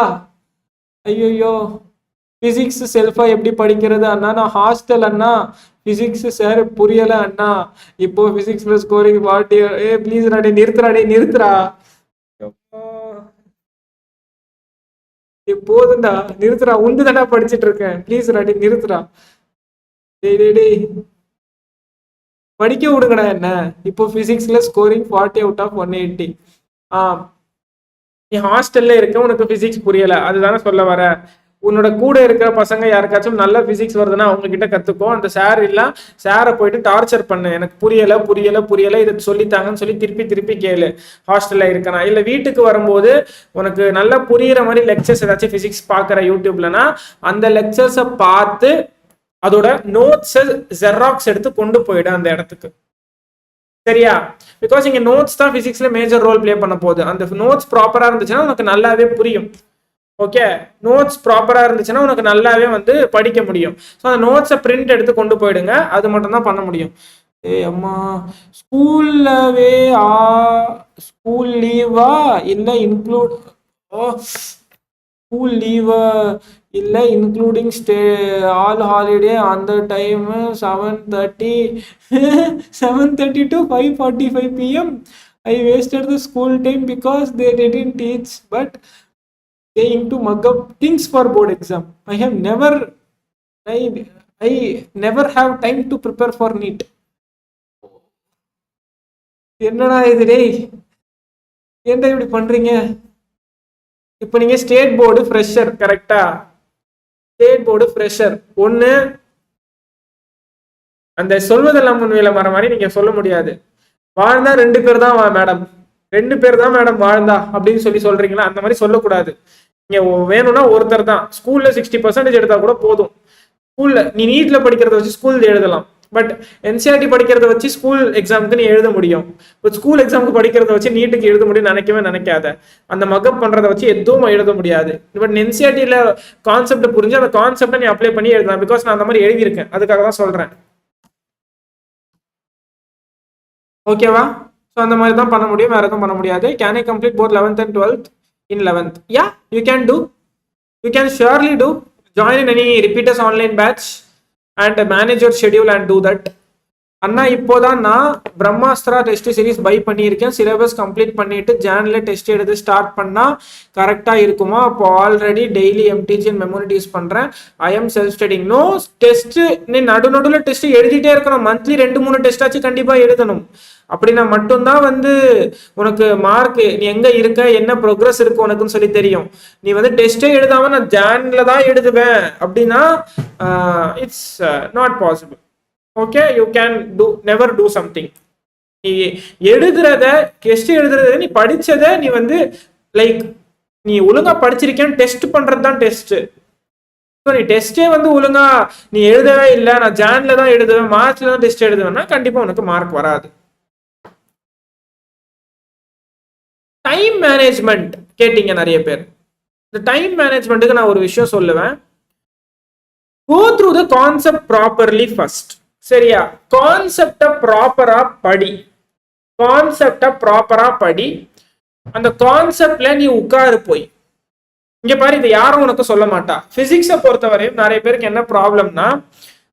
ஐயோ, பிசிக்ஸ் செல்ஃபா எப்படி படிக்கிறது அண்ணா? நான் ஹாஸ்டல் அண்ணா, பிசிக்ஸ் சார் புரியல அண்ணா. இப்போ பிசிக்ஸ் பிளஸ் ஸ்கோரிங் வாட்டி. ப்ளீஸ் ராடே, நிறுத்துறா. போதும்டா, நிறுத்துறா. உண்டு தாண்டா படிச்சுட்டு இருக்கேன். ப்ளீஸ் ராடி நிறுத்துறா. டேய் படிக்க விடுங்கடா என்ன. இப்போ பிசிக்ஸ்ல ஸ்கோரிங் 40 அவுட் ஆஃப் 180. நீ ஹாஸ்டல்ல இருக்க, உனக்கு பிசிக்ஸ் புரியல, அதுதானே சொல்ல வர. உன்னோட கூட இருக்கிற பசங்க யாருக்காச்சும் நல்ல பிசிக்ஸ் வருதுன்னா அவங்க கிட்ட கத்துக்கோ. அந்த சார் இல்ல, சாரை போயிட்டு டார்ச்சர் பண்ணு, எனக்கு புரியல புரியல புரியல இதை சொல்லித்தாங்கன்னு சொல்லி திருப்பி திருப்பி கேளு. ஹாஸ்டல்ல இருக்கனா இல்ல வீட்டுக்கு வரும்போது உனக்கு நல்லா புரியுற மாதிரி லெக்சர்ஸ் ஏதாச்சும் பிசிக்ஸ் பாக்குற யூடியூப்லனா அந்த லெக்சர்ஸை பார்த்து அதோட நோட்ஸை ஜெராக்ஸ் எடுத்து கொண்டு போயிடு அந்த இடத்துக்கு. சரியா? பிகாஸ் இங்க நோட்ஸ் தான் பிசிக்ஸ்ல மேஜர் ரோல் பிளே பண்ண போகுது. அந்த நோட்ஸ் ப்ராப்பரா இருந்துச்சுன்னா உனக்கு நல்லாவே புரியும். ஓகே, நோட்ஸ் ப்ராப்பரா இருந்துச்சுன்னா உனக்கு நல்லாவே வந்து படிக்க முடியும். ஸோ அந்த நோட்ஸை பிரிண்ட் எடுத்து கொண்டு போயிடுங்க, அது மட்டும் தான் பண்ண முடியும். ஏ அம்மா, ஸ்கூல்லவே ஸ்கூல் லீவா இல்லை இன்க்ளூட் ஸ்கூல் லீவா இல்லை இன்க்ளூடிங் ஸ்டே ஆல் ஹாலிடே அந்த time 7:30 7:30 to 5:45 PM. I wasted the school time because they didn't teach but saying to mug up things for board exam. I never have time to prepare for NEET. என்னடா இது டேய், ஏன்டா இப்படி பண்றீங்க? இப்போ நீங்க state board fresher, கரெக்டா? State board fresher ஒன்று, அந்த சொல்வதெல்லாம் உண்மையில மர மாதிரி நீங்க சொல்ல முடியாது. வாழ்ந்தா 2 பேர் தான் மேடம், 2 பேர் தான் மேடம் வாழ்ந்தா அப்படின்னு சொல்லி சொல்றீங்களா? அந்த மாதிரி சொல்லக்கூடாது. நீங்க வேணும்னா ஒருத்தர் தான். ஸ்கூல்ல 60% எடுத்தா கூட போதும். ஸ்கூல்ல நீ நீட்ல படிக்கிறத வச்சு ஸ்கூல் எழுதலாம், பட் என்சிஆர்டி படிக்கிறத வச்சு ஸ்கூல் எக்ஸாமுக்கு நீ எழுத முடியும். பட் ஸ்கூல் எக்ஸாமுக்கு படிக்கிறத வச்சு நீட்டுக்கு எழுத முடியும் நினைக்கவே நினைக்காத. அந்த மக்கப் பண்றதை வச்சு எதுவும் எழுத முடியாது. பட் என்சிஆர்டில கான்செப்ட் புரிஞ்சு அந்த கான்செப்டை நீ அப்ளை பண்ணி எழுதலாம். பிகாஸ் நான் அந்த மாதிரி எழுதியிருக்கேன், அதுக்காக தான் சொல்றேன். ஓகேவா? ஸோ அந்த மாதிரி தான் பண்ண முடியும், வேற எதுவும் பண்ண முடியாது. Can I complete both 11th and 12th in 11th? Yeah, you can do. You can surely do. Join in any repeaters online batch and manage your schedule and do that. அண்ணா இப்போதான் நான் பிரம்மாஸ்திரா டெஸ்ட் சீரிஸ் பை பண்ணியிருக்கேன். Syllabus complete பண்ணிட்டு ஜான்ல test எடுத்து start பண்ணா கரெக்டா இருக்குமா? அப்போ already daily MTG and memority use பண்றேன். I am self studying. No test, நீ நடுநடுவில் டெஸ்ட் எழுதிட்டே இருக்கணும். மந்த்லி 2-3 டெஸ்ட் ஆச்சு கண்டிப்பா எழுதணும். அப்படின்னா மட்டும்தான் வந்து உனக்கு மார்க், நீ எங்க இருக்க, என்ன ப்ரோக்ரஸ் இருக்கு உனக்குன்னு சொல்லி தெரியும். நீ வந்து டெஸ்டே எழுதாம நான் ஜான்ல தான் எழுதுவேன் அப்படின்னா it's not possible. Okay, you can do, never do something. நீ எழுதுறத, டெஸ்ட் எழுதுறத, நீ படிச்சத நீ வந்து லைக் நீ ஒழுங்கா படிச்சிருக்கேன்னு டெஸ்ட் பண்றது தான் டெஸ்ட். நீ டெஸ்டே வந்து ஒழுங்கா நீ எழுதவே இல்லை, நான் ஜான்ல தான் எழுதுவேன், மார்ச்ல தான் டெஸ்ட் எழுதுவேன்னா கண்டிப்பா உனக்கு மார்க் வராது. டைம் மேனேஜ்மெண்ட் கேட்டீங்க நிறைய பேர். இந்த டைம் மேனேஜ்மெண்ட்டுக்கு நான் ஒரு விஷயம் சொல்லுவேன். Go through the concept properly first. சரியா? கான்செப்ட ப்ராப்பரா படி, கான்செப்ட ப்ராப்பரா படி. அந்த கான்செப்ட்ல நீ உட்காரு போய். இங்க பாரு, இது யாரும் உனக்கு சொல்ல மாட்டா. பிசிக்ஸை பொறுத்தவரையும் நிறைய பேருக்கு என்ன ப்ராப்ளம்னா,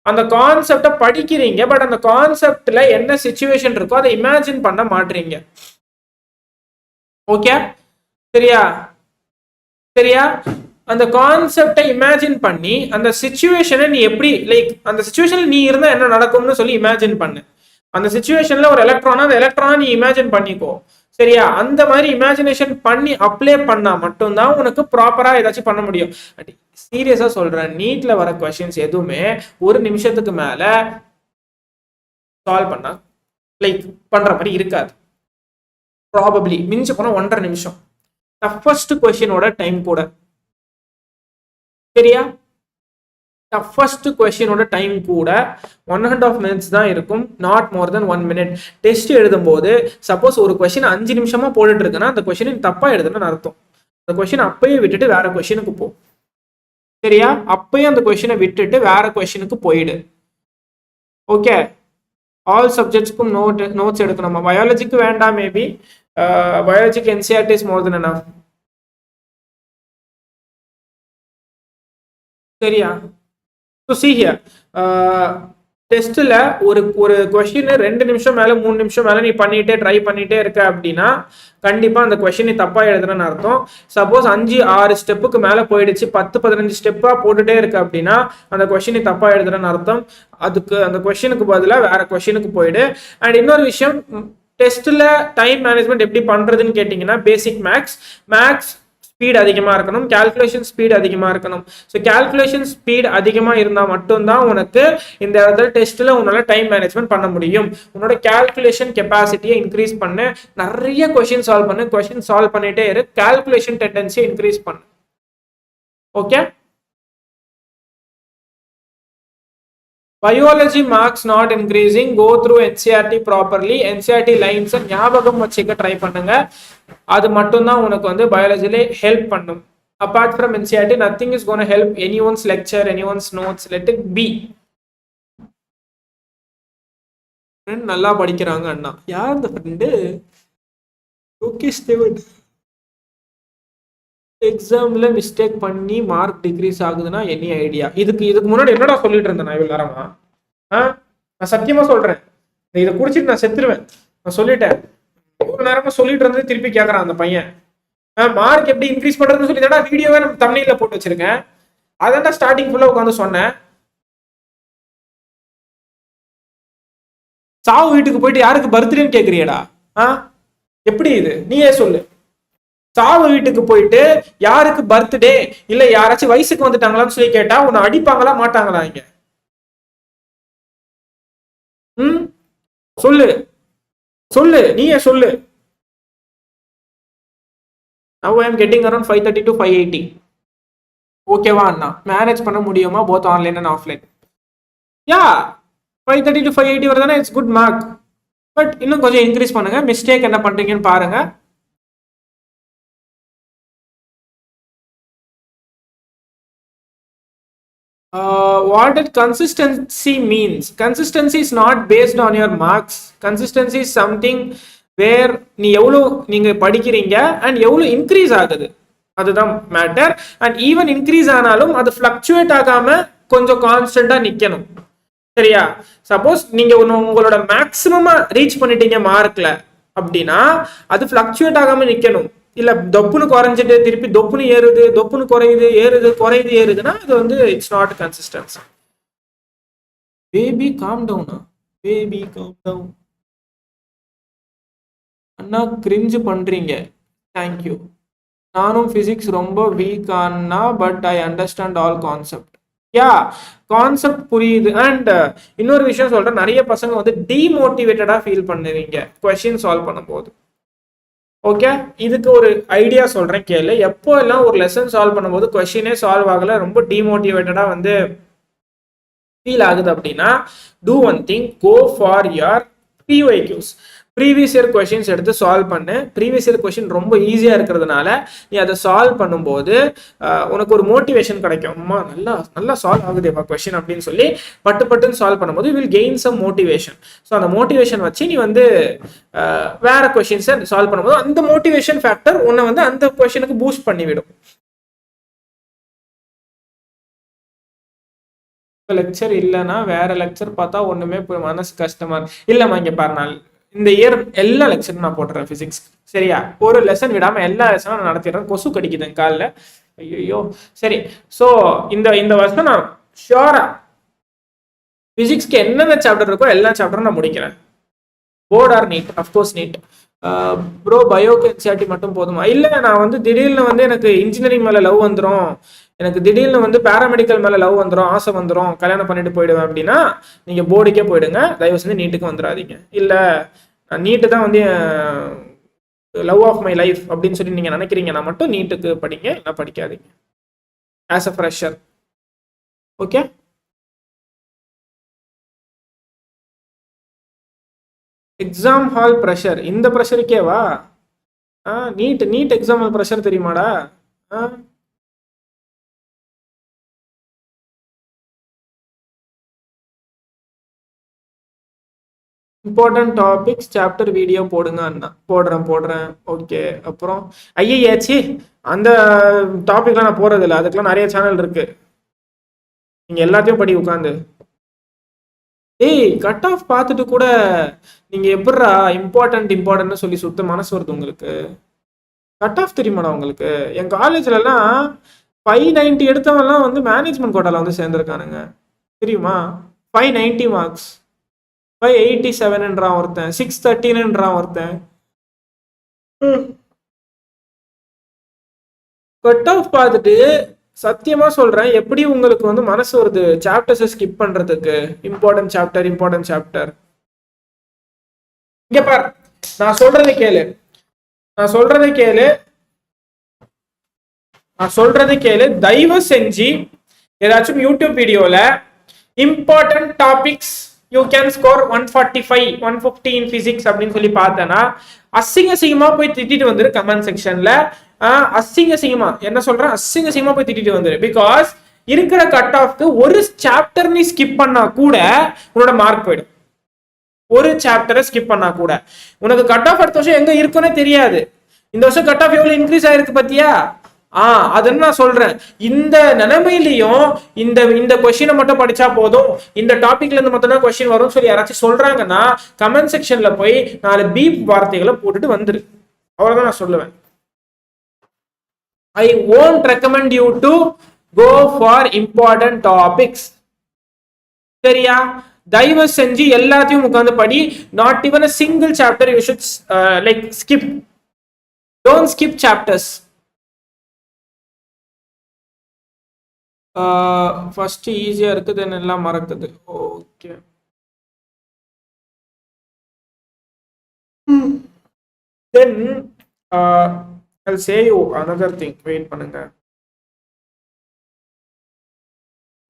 அந்த கான்செப்டை படிக்கிறீங்க, பட் அந்த கான்செப்ட்ல என்ன சிச்சுவேஷன் இருக்கோ அதை இமேஜின் பண்ண மாட்டீங்க. ஓகே, சரியா? சரியா? அந்த கான்செப்டை இமேஜின் பண்ணி அந்த சிச்சுவேஷனை நீ எப்படி, லைக் அந்த சிச்சுவேஷன்ல நீ இருந்தா என்ன நடக்கும்னு சொல்லி இமேஜின் பண்ணு. அந்த சிச்சுவேஷன்ல ஒரு எலக்ட்ரானா, அந்த எலக்ட்ரானை நீ இமேஜின் பண்ணிக்கோ. சரியா? அந்த மாதிரி இமேஜினேஷன் பண்ணி அப்ளை பண்ணா மட்டும்தான் உனக்கு ப்ராப்பரா ஏதாச்சும் பண்ண முடியும். சீரியஸா சொல்றேன், நீட்ல வர கொஸ்டின்ஸ் எதுவுமே 1 நிமிஷத்துக்கு மேல சால்வ் பண்ணா லைக் பண்ற மாதிரி இருக்காது. ப்ராபப்ளி மிஞ்சு போனா 1.5 நிமிஷம். டஃபஸ்ட் கொஸ்டினோட டைம் கூட. சரியா? டஃபஸ்ட் கொஸ்டினோட டைம் கூட 1.5 minutes தான் இருக்கும், not more then 1 minute. Test எழுதும் போது சப்போஸ் ஒரு கொஸ்டின் 5 நிமிஷமா போட்டுட்டு இருக்குன்னா அந்த கொஸ்டின் தப்பா எழுதுன்னு அர்த்தம். அந்த கொஸ்டின் அப்பயே விட்டுட்டு வேற கொஸ்டினுக்கு போ. சரியா? அப்பயே அந்த கொஸ்டினை விட்டுட்டு வேற கொஸ்டினுக்கு போயிடு. ஓகே, ஆல் சப்ஜெக்ட்ஸ்க்கும் நோட்ஸ் எடுக்கணுமா? பயாலஜிக்கு வேண்டாம், மேபி பயாலஜிக்கு NCERT is more then enough. சரியா? So see here, டெஸ்ட்ல ஒரு ஒரு கொஸ்டின் 2 நிமிஷம் மேல 3 நிமிஷம் மேல நீ ட்ரை பண்ணிட்டே இருக்க அப்படின்னா கண்டிப்பா அந்த கொஸ்டின் நீ தப்பா எழுதுறன்னு அர்த்தம். சப்போஸ் 5-6 ஸ்டெப்புக்கு மேல போயிடுச்சு, 10-15 ஸ்டெப்பா போட்டுட்டே இருக்கு அப்படின்னா அந்த கொஸ்டின் நீ தப்பா எழுதுறன்னு அர்த்தம். அதுக்கு அந்த கொஸ்டினுக்கு பதிலாக வேற கொஸ்டினுக்கு போயிடு. அண்ட் இன்னொரு விஷயம், டெஸ்ட்ல டைம் மேனேஜ்மெண்ட் எப்படி பண்றதுன்னு கேட்டீங்கன்னா, பேசிக் மேக்ஸ் ஸ்பீட் அதிகமாக இருக்கணும், கால்குலேஷன் ஸ்பீட் அதிகமாக இருக்கணும். ஸோ கால்குலேஷன் ஸ்பீட் அதிகமாக இருந்தால் மட்டும்தான் உனக்கு இந்த இடத்துல டெஸ்ட்டில் உன்னால் டைம் மேனேஜ்மெண்ட் பண்ண முடியும். உன்னோட கால்குலேஷன் கெப்பாசிட்டியை இன்க்ரீஸ் பண்ணு, நிறைய கொஸ்டின் சால்வ் பண்ணு, கொஸ்டின் சால்வ் பண்ணிட்டே இரு, கால்குலேஷன் டெண்டன்சியை இன்க்ரீஸ் பண்ணு. Okay. Biology marks not increasing, go through NCERT properly, NCERT லைன்ஸை ஞாபகம் வச்சுக்க ட்ரை பண்ணுங்க. அது மட்டும்தான் உனக்கு வந்து பயாலஜிலே ஹெல்ப் பண்ணும். Apart from NCERT, nothing is going to help anyone's lecture, anyone's notes. Let it be. நல்லா படிக்கிறாங்க அண்ணா. யார் அந்த ஃப்ரெண்டு? ஓகே ஸ்டேவன். எக்ஸாம்ல மிஸ்டேக் பண்ணி மார்க் டிக்ரீஸ் ஆகுதுன்னா எனி ஐடியா? இதுக்கு முன்னாடி என்னடா சொல்லிட்டு இருந்தேன் நான் இவ்வளவு நேரமா? நான் சத்தியமா சொல்றேன், இதை குடிச்சிட்டு நான் செத்துருவேன். நான் சொல்லிட்டேன், இவ்வளவு நேரமா சொல்லிட்டு இருந்தது திருப்பி கேட்கறான் அந்த பையன். மார்க் எப்படி இன்க்ரீஸ் பண்றதுன்னு சொல்லி வீடியோவே நம்ம தம்ப்நெயில்ல போட்டு வச்சிருக்கேன். அதான் ஸ்டார்டிங் ஃபுல்லா உட்காந்து சொன்னேன். சாவு வீட்டுக்கு போயிட்டு யாருக்கு பர்த்டேன்னு கேக்குறியடா? எப்படி இது? நீயே சொல்லு. சாவு வீட்டுக்கு போயிட்டு யாருக்கு பர்த்டே இல்ல யாராச்சும் வயசுக்கு வந்துட்டாங்களான்னு சொல்லி கேட்டா உன்னை அடிப்பாங்களா மாட்டாங்களா இங்க? சொல்லு சொல்லு, நீயே சொல்லு. Now I am getting around 530 to 580. ஓகேவா அண்ணா? மேனேஜ் பண்ண முடியுமா both online and offline? Yeah, 530 to 580 வருதுன்னா இட்ஸ் குட் மார்க். பட் இன்னும் கொஞ்சம் இன்க்ரீஸ் பண்ணுங்க. மிஸ்டேக் என்ன பண்றீங்கன்னு பாருங்க. What that consistency means? Consistency is not based on your marks. Consistency is something where நீ எவ்வளோ நீங்க படிக்கிறீங்க அண்ட் எவ்வளோ இன்க்ரீஸ் ஆகுது, அதுதான் மேட்டர். அண்ட் ஈவன் இன்க்ரீஸ் ஆனாலும் அது ஃபிளக்சுவேட் ஆகாம கொஞ்சம் கான்ஸ்டன்டா நிக்கணும். சரியா? சப்போஸ் நீங்க உங்களோட மேக்ஸிமமா ரீச் பண்ணிட்டீங்க மார்க்ல அப்படின்னா அது ஃபிளக்சுவேட் ஆகாம நிக்கணும். இல்ல தொப்புன்னு குறைஞ்சிட்டு திருப்பி தொப்புன்னு ஏறுது, தொப்புன்னு குறையுது, ஏறுது குறையுது, ஏறுதுன்னா அது வந்து it's not consistency. Baby calm டவுனா? Baby calm down. அண்ணா கிரிஞ்சு பண்றீங்க. தேங்க்யூ. நானும் பிசிக்ஸ் ரொம்ப வீக் ஆனா but I understand all concept. Yeah, concept புரியுது. அண்ட் இன்னொரு விஷயம் சொல்றேன், நிறைய பசங்க வந்து டிமோட்டிவேட்டடா ஃபீல் பண்ணுவீங்க கொஸ்டின் சால்வ் பண்ணும்போது. ஓகே, இதுக்கு ஒரு ஐடியா சொல்றேன் கேளு. எப்போ எல்லாம் ஒரு லெசன் சால்வ் பண்ணும்போது கொஸ்டினே சால்வ் ஆகல, ரொம்ப டிமோட்டிவேட்டடா வந்து ஃபீல் ஆகுது அப்படின்னா do one thing, go for your PYQs, previous year questions எடுத்து சால்வ் பண்ணு. ப்ரீவியஸ் இயர் கொஸ்டின் ரொம்ப ஈஸியா இருக்கிறதுனால நீ அதை சால்வ் பண்ணும்போது உனக்கு ஒரு மோட்டிவேஷன் கிடைக்கும். அம்மா நல்லா நல்லா சால்வ் ஆகுதேப்பா கொஸ்டின் அப்படின்னு சொல்லி பட்டுன்னு சால்வ் பண்ணும்போது will gain some motivation. So அந்த மோட்டிவேஷன் வச்சு நீ வந்து வேற கொஸ்டின்ஸை சால்வ் பண்ணும்போது அந்த மோட்டிவேஷன் ஃபேக்டர் உன்னை வந்து அந்த கொஸ்டினுக்கு பூஸ்ட் பண்ணிவிடும். லெக்சர் இல்லைன்னா வேற லெக்சர் பார்த்தா ஒண்ணுமே மனசு கஷ்டமா இல்லம்மா. இங்க பாரு, இந்த இயர் எல்லா லெக்சரும் நான் போட்டுறேன் பிசிக்ஸ். சரியா? ஒரு லெசன் விடாம எல்லா லெசனும் நான் நடத்திடுறேன். கொசு கடிக்குது காலில், ஐயோ. சரி, ஸோ இந்த வருஷம் நான் ஷியோரா பிசிக்ஸ்க்கு என்னென்ன சாப்டர் இருக்கோ எல்லா சாப்டரும் நான் முடிக்கிறேன். Board or NEET? Of course NEET. Bro பயோக்கு NCERT மட்டும் போதுமா? இல்லை, நான் வந்து திடீர்னு வந்து எனக்கு இன்ஜினியரிங் மேலே லவ் வந்துடும், எனக்கு திடீர்னு வந்து பேராமெடிக்கல் மேலே லவ் வந்துடும், ஆசை வந்துடும், கல்யாணம் பண்ணிட்டு போயிடுவேன் அப்படின்னா நீங்கள் போர்டுக்கே போயிடுங்க. தயவு செஞ்சு நீட்டுக்கு வந்துடாதீங்க. இல்லை நீட்டு தான் வந்து லவ் ஆஃப் மை லைஃப் அப்படின்னு சொல்லி நீங்கள் நினைக்கிறீங்கன்னா மட்டும் நீட்டுக்கு படிங்க, இல்லை படிக்காதீங்க as a fresher. Okay, exam hall pressure. இந்த ப்ரெஷருக்கேவா? நீட் எக்ஸாம் ஹால் ப்ரெஷர் தெரியுமாடா? இம்பார்ட்டன்ட் டாபிக்ஸ் சாப்டர் வீடியோ போடுங்க அண்ணா. போடுறேன். ஓகே, அப்புறம் ஐயாச்சி அந்த டாபிக்லாம் நான் போறது இல்லை, அதுக்கெல்லாம் நிறைய சேனல் இருக்கு, நீங்க எல்லாத்தையும் படி உட்காந்து. ஏய் கட் ஆஃப் பார்த்துட்டு கூட நீங்க எப்படிரா இம்பார்ட்டன்ட் சொல்லி சுத்த மனசு வருது உங்களுக்கு? கட் ஆஃப் தெரியுமாடா உங்களுக்கு? என் காலேஜ்லலாம் 590 எடுத்தவன்லாம் வந்து மேனேஜ்மெண்ட் கோட்டால வந்து சேர்ந்துருக்கானுங்க தெரியுமா? 590 மார்க்ஸ், 587ன்றான் ஒருத்தன், 613ன்றான் ஒருத்தன். கட் ஆஃப் பார்த்துட்டு சத்தியமா சொல்றேன், எப்படி உங்களுக்கு வந்து மனசு வருது சாப்டர்ஸை ஸ்கிப் பண்றதுக்கு? Important chapter. இங்க பார், நான் சொல்றதை கேளு நான் சொல்றதை கேளு நான் சொல்றது கேளு தயவு செஞ்சு ஏதாச்சும் யூடியூப் வீடியோல important topics you can score 145 150 in physics அப்படின்னு சொல்லி பார்த்தேன்னா அசிங்கமா போய் திட்டிட்டு வந்துரு கமெண்ட் செக்ஷன்ல. அசிங்கமா என்ன சொல்றேன், அசிங்கமா போய் திட்டிட்டு வந்துரு. பிகாஸ் இருக்கிற கட் ஆஃப்க்கு ஒரு சாப்டர் நீ ஸ்கிப் பண்ணா கூட உன்னோட மார்க் போயிடும். ஒரு சாப்டரை ஸ்கிப் பண்ணா கூட உனக்கு கட் ஆஃப் அடுத்த வருஷம் எங்க இருக்குன்னே தெரியாது. இந்த வருஷம் கட் ஆஃப் எவ்வளவு இன்க்ரீஸ் ஆயிருக்கு பத்தியா? அதுன்னு நான் சொல்றேன். இந்த நிலைமையிலையும் இந்த இந்த கொஸ்டினை மட்டும் படிச்சா போதும், இந்த டாபிக்ல இருந்து மட்டும் தான் கொஸ்டின் வரும்னு சொல்லி யாராச்சும் சொல்றாங்கன்னா கமெண்ட் செக்ஷன்ல போய் 4 பீப் வார்த்தைகளை போட்டுட்டு வந்துரு. அவ்வளவுதான் நான் சொல்லுவேன். I won't recommend you to go for important topics. சரியா? தயவு செஞ்சு எல்லாத்தையும் உட்கார்ந்து படி. Not even a single chapter you should like skip. Don't skip chapters. First ஈஸியா இருக்கு, தென் எல்லாம் மறக்குது. Okay, then I'll say you another thing. Wait பண்ணுங்க.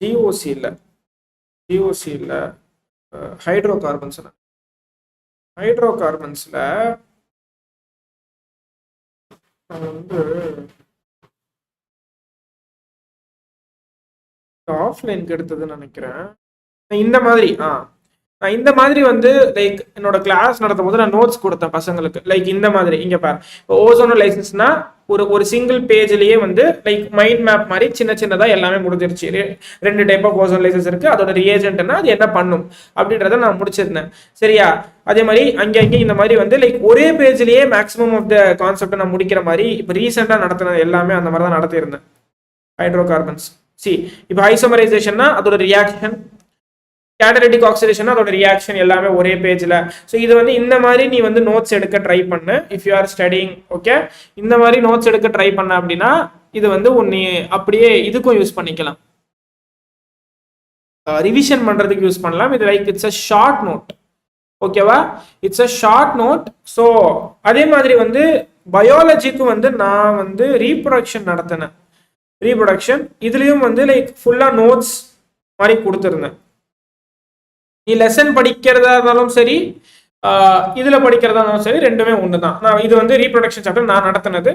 ஜிஓசி இல்ல ஹைட்ரோ கார்பன்ஸ்ல வந்து ஆஃப்லைனுக்கு எடுத்ததுன்னு நினைக்கிறேன். இந்த மாதிரி வந்து லைக் என்னோட கிளாஸ் நடத்தும் போது நான் நோட்ஸ் கொடுத்தேன் பசங்களுக்கு. லைக் இந்த மாதிரி இங்க பாரு, ஓசோன் லைசன்ஸ்னா ஒரு சிங்கிள் பேஜ்லயே வந்து லைக் மைண்ட் மேப் மாதிரி சின்னதா எல்லாமே முடிஞ்சிருச்சு. 2 டைப் ஆஃப் ஓசோன் லைசன்ஸ் இருக்கு, அதோட ரியேஜென்ட்னா அது என்ன பண்ணும் அப்படின்றத நான் முடிச்சிருந்தேன். சரியா? அதே மாதிரி அங்கே இந்த மாதிரி வந்து லைக் ஒரே பேஜ்லயே மேக்ஸிமம் ஆஃப் த கான்செப்டை நான் முடிக்கிற மாதிரி இப்போ ரீசெண்டா நடத்தின எல்லாமே அந்த மாதிரி தான் நடத்தியிருந்தேன். ஹைட்ரோ கார்பன்ஸ் இப்போ ஐசோமரைசேஷன்னா அதோட ரியாக்ஷன், கேட்டலிட்டிக் ஆக்சிடேஷன் அதோட ரியாக்ஷன் எல்லாமே ஒரே பேஜ்ல. ஸோ இது வந்து இந்த மாதிரி நீ வந்து நோட்ஸ் எடுக்க ட்ரை பண்ணு if you R studying. Okay, இந்த மாதிரி நோட்ஸ் எடுக்க ட்ரை பண்ண அப்படின்னா இது வந்து நீ அப்படியே இதுக்கும் யூஸ் பண்ணிக்கலாம், ரிவிஷன் பண்றதுக்கு யூஸ் பண்ணலாம். இது like it's a short note. ஓகேவா? It's a short note. So அதே மாதிரி வந்து பயாலஜிக்கு வந்து நான் வந்து ரீப்ரொடக்ஷன் நடத்தினேன். இதுலயும் வந்து லைக் ஃபுல்லா நோட்ஸ் மாதிரி கொடுத்துருந்தேன். நீ லெசன் படிக்கிறதா இருந்தாலும் சரி, இதுல படிக்கிறதா இருந்தாலும் சரி, ரெண்டுமே ஒன்று தான். நான் இது வந்து ரீப்ரொடக்ஷன் சாப்டர் நான் நடத்தினது.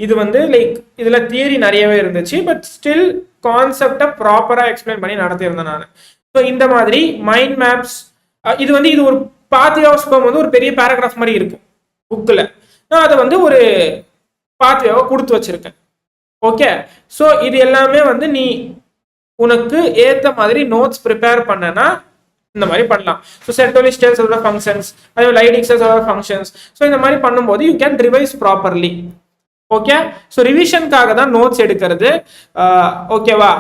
இது வந்து லைக் இதுல தியரி நிறையவே இருந்துச்சு, பட் ஸ்டில் கான்செப்டை ப்ராப்பரா எக்ஸ்பிளைன் பண்ணி நடத்தியிருந்தேன் நான். ஸோ இந்த மாதிரி மைண்ட் மேப்ஸ் இது வந்து இது ஒரு பாத்வேவாக வந்து ஒரு பெரிய பேராகிராஃப் மாதிரி இருக்கும் புக்கில். நான் அதை வந்து ஒரு பாத்வேவா கொடுத்து வச்சிருக்கேன். ஓகே, ஸோ இது எல்லாமே வந்து நீ உனக்கு ஏற்ற மாதிரி நோட்ஸ் ப்ரிப்பேர் பண்ணனா இந்த மாதிரி பண்ணலாம். ஸோ சென்டோலிஸ் டெல்ஸ் அதோட ஃபங்க்ஷன்ஸ், அதே லைடிக்ஸ் அதோட ஃபங்க்ஷன்ஸ். ஸோ இந்த மாதிரி பண்ணும்போது you can revise properly. Okay, so ரிவிஷனுக்காக தான் நோட்ஸ் எடுக்கிறது. ஓகேவா?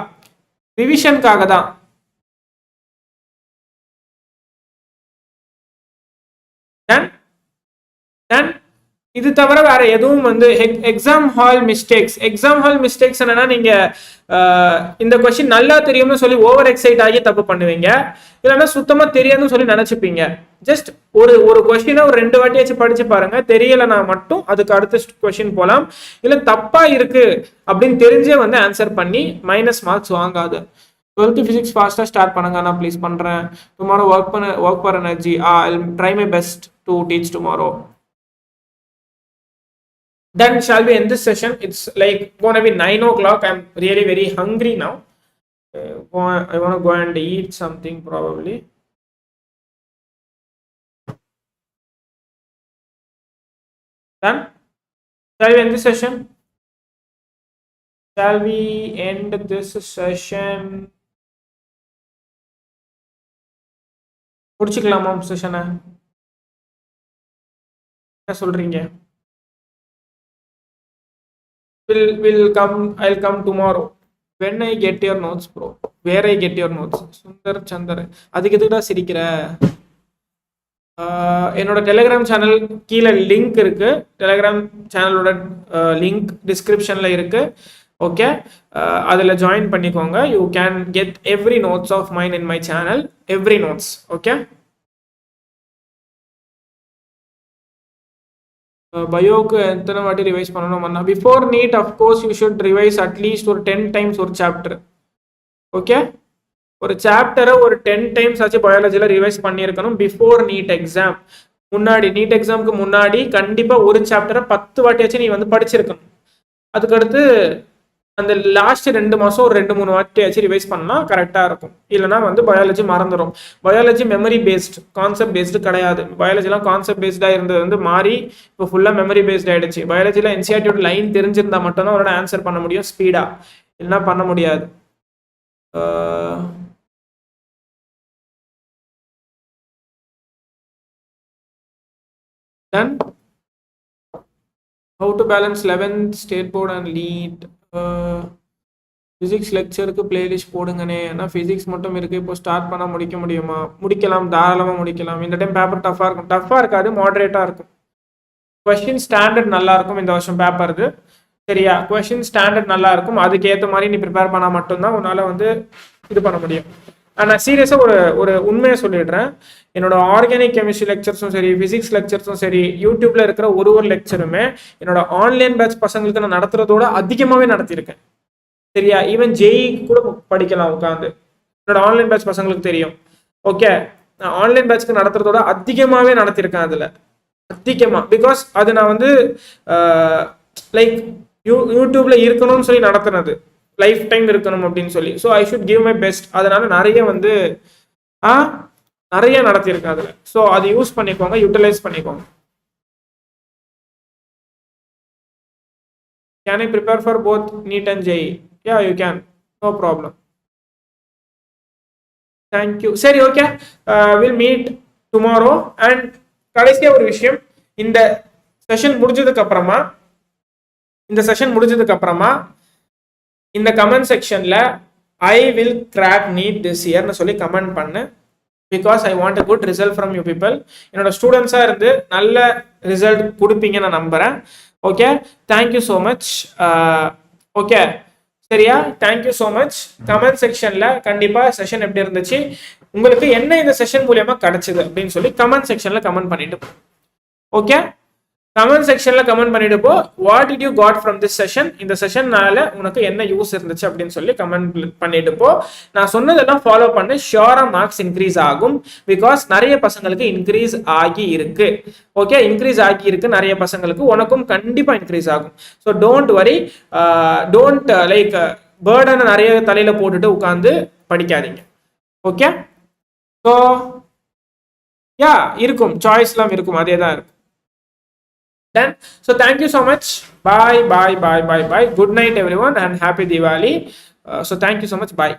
ரிவிஷனுக்காக தான். இது தவிர வேற எதுவும் வந்து எக்ஸாம் ஹால் மிஸ்டேக்ஸ் என்னன்னா, நீங்க இந்த கொஸ்டின் நல்லா தெரியும்னு சொல்லி ஓவர் எக்ஸைட் ஆகி தப்பு பண்ணுவீங்க, இல்லைன்னா சுத்தமா தெரியாதுன்னு சொல்லி நினைச்சுப்பீங்க. ஜஸ்ட் ஒரு கொஸ்டினை ஒரு 2 வாட்டியாச்சும் படிச்சு பாருங்க. தெரியலனா மட்டும் அதுக்கு அடுத்த கொஸ்டின் போலாம். இல்ல தப்பா இருக்கு அப்படின்னு தெரிஞ்சே வந்து ஆன்சர் பண்ணி மைனஸ் மார்க்ஸ் வாங்காது. 12th physics ஃபாஸ்டா ஸ்டார்ட் பண்ணுங்க, நான் ப்ளீஸ் பண்றேன். Tomorrow work for energy. I'll try my best to teach tomorrow. Then shall we end this session? It's like gonna be 9 o'clock. I'm really very hungry now. I want to go and eat something probably. Done? Shall we end this session? Shall we end this session? முடிச்சுக்கலாமா செஷனை? என்ன சொல்றீங்க? will come, I'll come tomorrow. When I get your notes, bro. Where I get your notes? Sundar Chandar. அதுக்கு எதுக்குடா சிரிக்கிற? என்னோட Telegram channel கீழே link இருக்கு. Telegram சேனலோட link டிஸ்கிரிப்ஷன்ல இருக்கு. ஓகே, அதில் ஜாயின் பண்ணிக்கோங்க. You can get every notes of mine in my channel, every notes. Okay, பயோக்கு எத்தனை வாட்டி ரிவைஸ் பண்ணணும்? Before NEET of course you should revise at least ஒரு 10 டைம்ஸ் ஒரு சாப்டர். ஓகே, ஒரு சாப்டரை ஒரு 10 டைம்ஸ் ஆச்சு பயாலஜியில் ரிவைஸ் பண்ணியிருக்கணும் பிஃபோர் நீட் எக்ஸாம். முன்னாடி நீட் எக்ஸாமுக்கு முன்னாடி கண்டிப்பாக ஒரு சாப்டரை 10 வாட்டியாச்சும் நீ வந்து படிச்சிருக்கணும். அதுக்கடுத்து அந்த லாஸ்ட் 2 மாதம் ஒரு 2-3 வாட்டியாச்சும் ரிவைஸ் பண்ணால் கரெக்டாக இருக்கும். இல்லைனா வந்து பயாலஜி மறந்துடும். Biology memory based, concept based கிடையாது. பயாலஜிலாம் கான்செப்ட் பேஸ்டாக இருந்தது வந்து மாறி இப்போ ஃபுல்லாக மெமரி பேஸ்ட் ஆகிடுச்சு. பயாலஜியில் என்சிஆர்டியோட லைன் தெரிஞ்சிருந்தா மட்டும்தான் அவரோட ஆன்சர் பண்ண முடியும் ஸ்பீடாக, இல்லைனா பண்ண முடியாது. Done. How to balance 11th state board and NEET. Physics லெக்சருக்கு பிளேலிஸ்ட் போடுங்கண்ணே. ஆனால் ஃபிசிக்ஸ் மட்டும் இருக்குது. இப்போ ஸ்டார்ட் பண்ணால் முடிக்க முடியுமா? முடிக்கலாம், தாராளமாக முடிக்கலாம். இந்த டைம் பேப்பர் டஃபாக இருக்கும். டஃபாக இருக்காது, மாடரேட்டாக இருக்கும். கொஸ்டின் ஸ்டாண்டர்ட் நல்லா இருக்கும் இந்த வருஷம் பேப்பருக்கு. சரியா, கொஸ்டின் ஸ்டாண்டர்ட் நல்லா இருக்கும். அதுக்கேற்ற மாதிரி நீ ப்ரிப்பேர் பண்ணால் மட்டும்தான் உன்னால் வந்து இது பண்ண முடியும். நான் சீரியஸாக ஒரு உண்மையை சொல்லிடுறேன். என்னோட ஆர்கானிக் கெமிஸ்ட்ரி லெக்சர்ஸும் சரி, ஃபிசிக்ஸ் லெக்சர்ஸும் சரி, யூடியூப்ல இருக்கிற ஒரு லெக்சருமே என்னோட ஆன்லைன் பேட்ச் பசங்களுக்கு நான் நடத்துறதோட அதிகமாகவே நடத்தியிருக்கேன். சரியா, ஈவன் ஜெய் கூட படிக்கலாம் உட்காந்து. என்னோட ஆன்லைன் பேட்ச் பசங்களுக்கு தெரியும். ஓகே, நான் ஆன்லைன் பேட்ச்க்கு நடத்துறதோட அதிகமாகவே நடத்தியிருக்கேன். அதில் அதிகமாக, பிகாஸ் அது நான் வந்து லைக் யூடியூப்ல இருக்கணும்னு சொல்லி நடத்துனது, லைஃப் டைம் இருக்கணும் அப்படின்னு சொல்லி. So I should give my best. அதனால நிறைய வந்து நிறைய நடத்தியிருக்கேன் அதில். ஸோ அது யூஸ் பண்ணிக்கோங்க, யூட்டிலைஸ் பண்ணிக்கோங்க. Can I prepare for both NEET and JEE? Yeah, you can. No problem. Thank you. சரி, okay, we'll meet tomorrow. And கடைசியாக ஒரு விஷயம், இந்த செஷன் முடிஞ்சதுக்கு அப்புறமா இந்த கமெண்ட் செக்ஷன்ல I will crack NEET this இயர்னு சொல்லி கமெண்ட் பண்ணு. Because I want a good result from you people. என்னோட ஸ்டூடெண்ட்ஸாக இருந்து நல்ல ரிசல்ட் கொடுப்பீங்க நான் நம்புகிறேன். Okay, thank you so much. Okay, சரியா, தேங்க்யூ ஸோ மச். கமெண்ட் செக்ஷனில் கண்டிப்பாக செஷன் எப்படி இருந்துச்சு, உங்களுக்கு என்ன இந்த செஷன் மூலியமா கிடைச்சது அப்படின்னு சொல்லி கமெண்ட் செக்ஷனில் கமெண்ட் பண்ணிட்டு போ. ஓகே, கமெண்ட் செக்ஷன்ல கமெண்ட் பண்ணிட்டு போ. What did you got from this session? இந்த செஷன்னால உனக்கு என்ன யூஸ் இருந்துச்சு அப்படின்னு சொல்லி கமெண்ட் பண்ணிட்டு போ. நான் சொன்னதெல்லாம் ஃபாலோ பண்ணு, ஷியோரா மார்க்ஸ் இன்க்ரீஸ் ஆகும். பிகாஸ் நிறைய பசங்களுக்கு இன்க்ரீஸ் ஆகி இருக்கு. ஓகே, இன்க்ரீஸ் ஆகி இருக்கு நிறைய பசங்களுக்கு, உனக்கும் கண்டிப்பா இன்க்ரீஸ் ஆகும். So don't worry, don't like பேர்டனை நிறைய தலையில போட்டுட்டு உட்காந்து படிக்காதீங்க. ஓகே, ஸோ யா இருக்கும், சாய்ஸ்லாம் இருக்கும், அதே தான் இருக்கும். Done. So thank you so much. Bye. Good night everyone and happy Diwali. So thank you so much. Bye.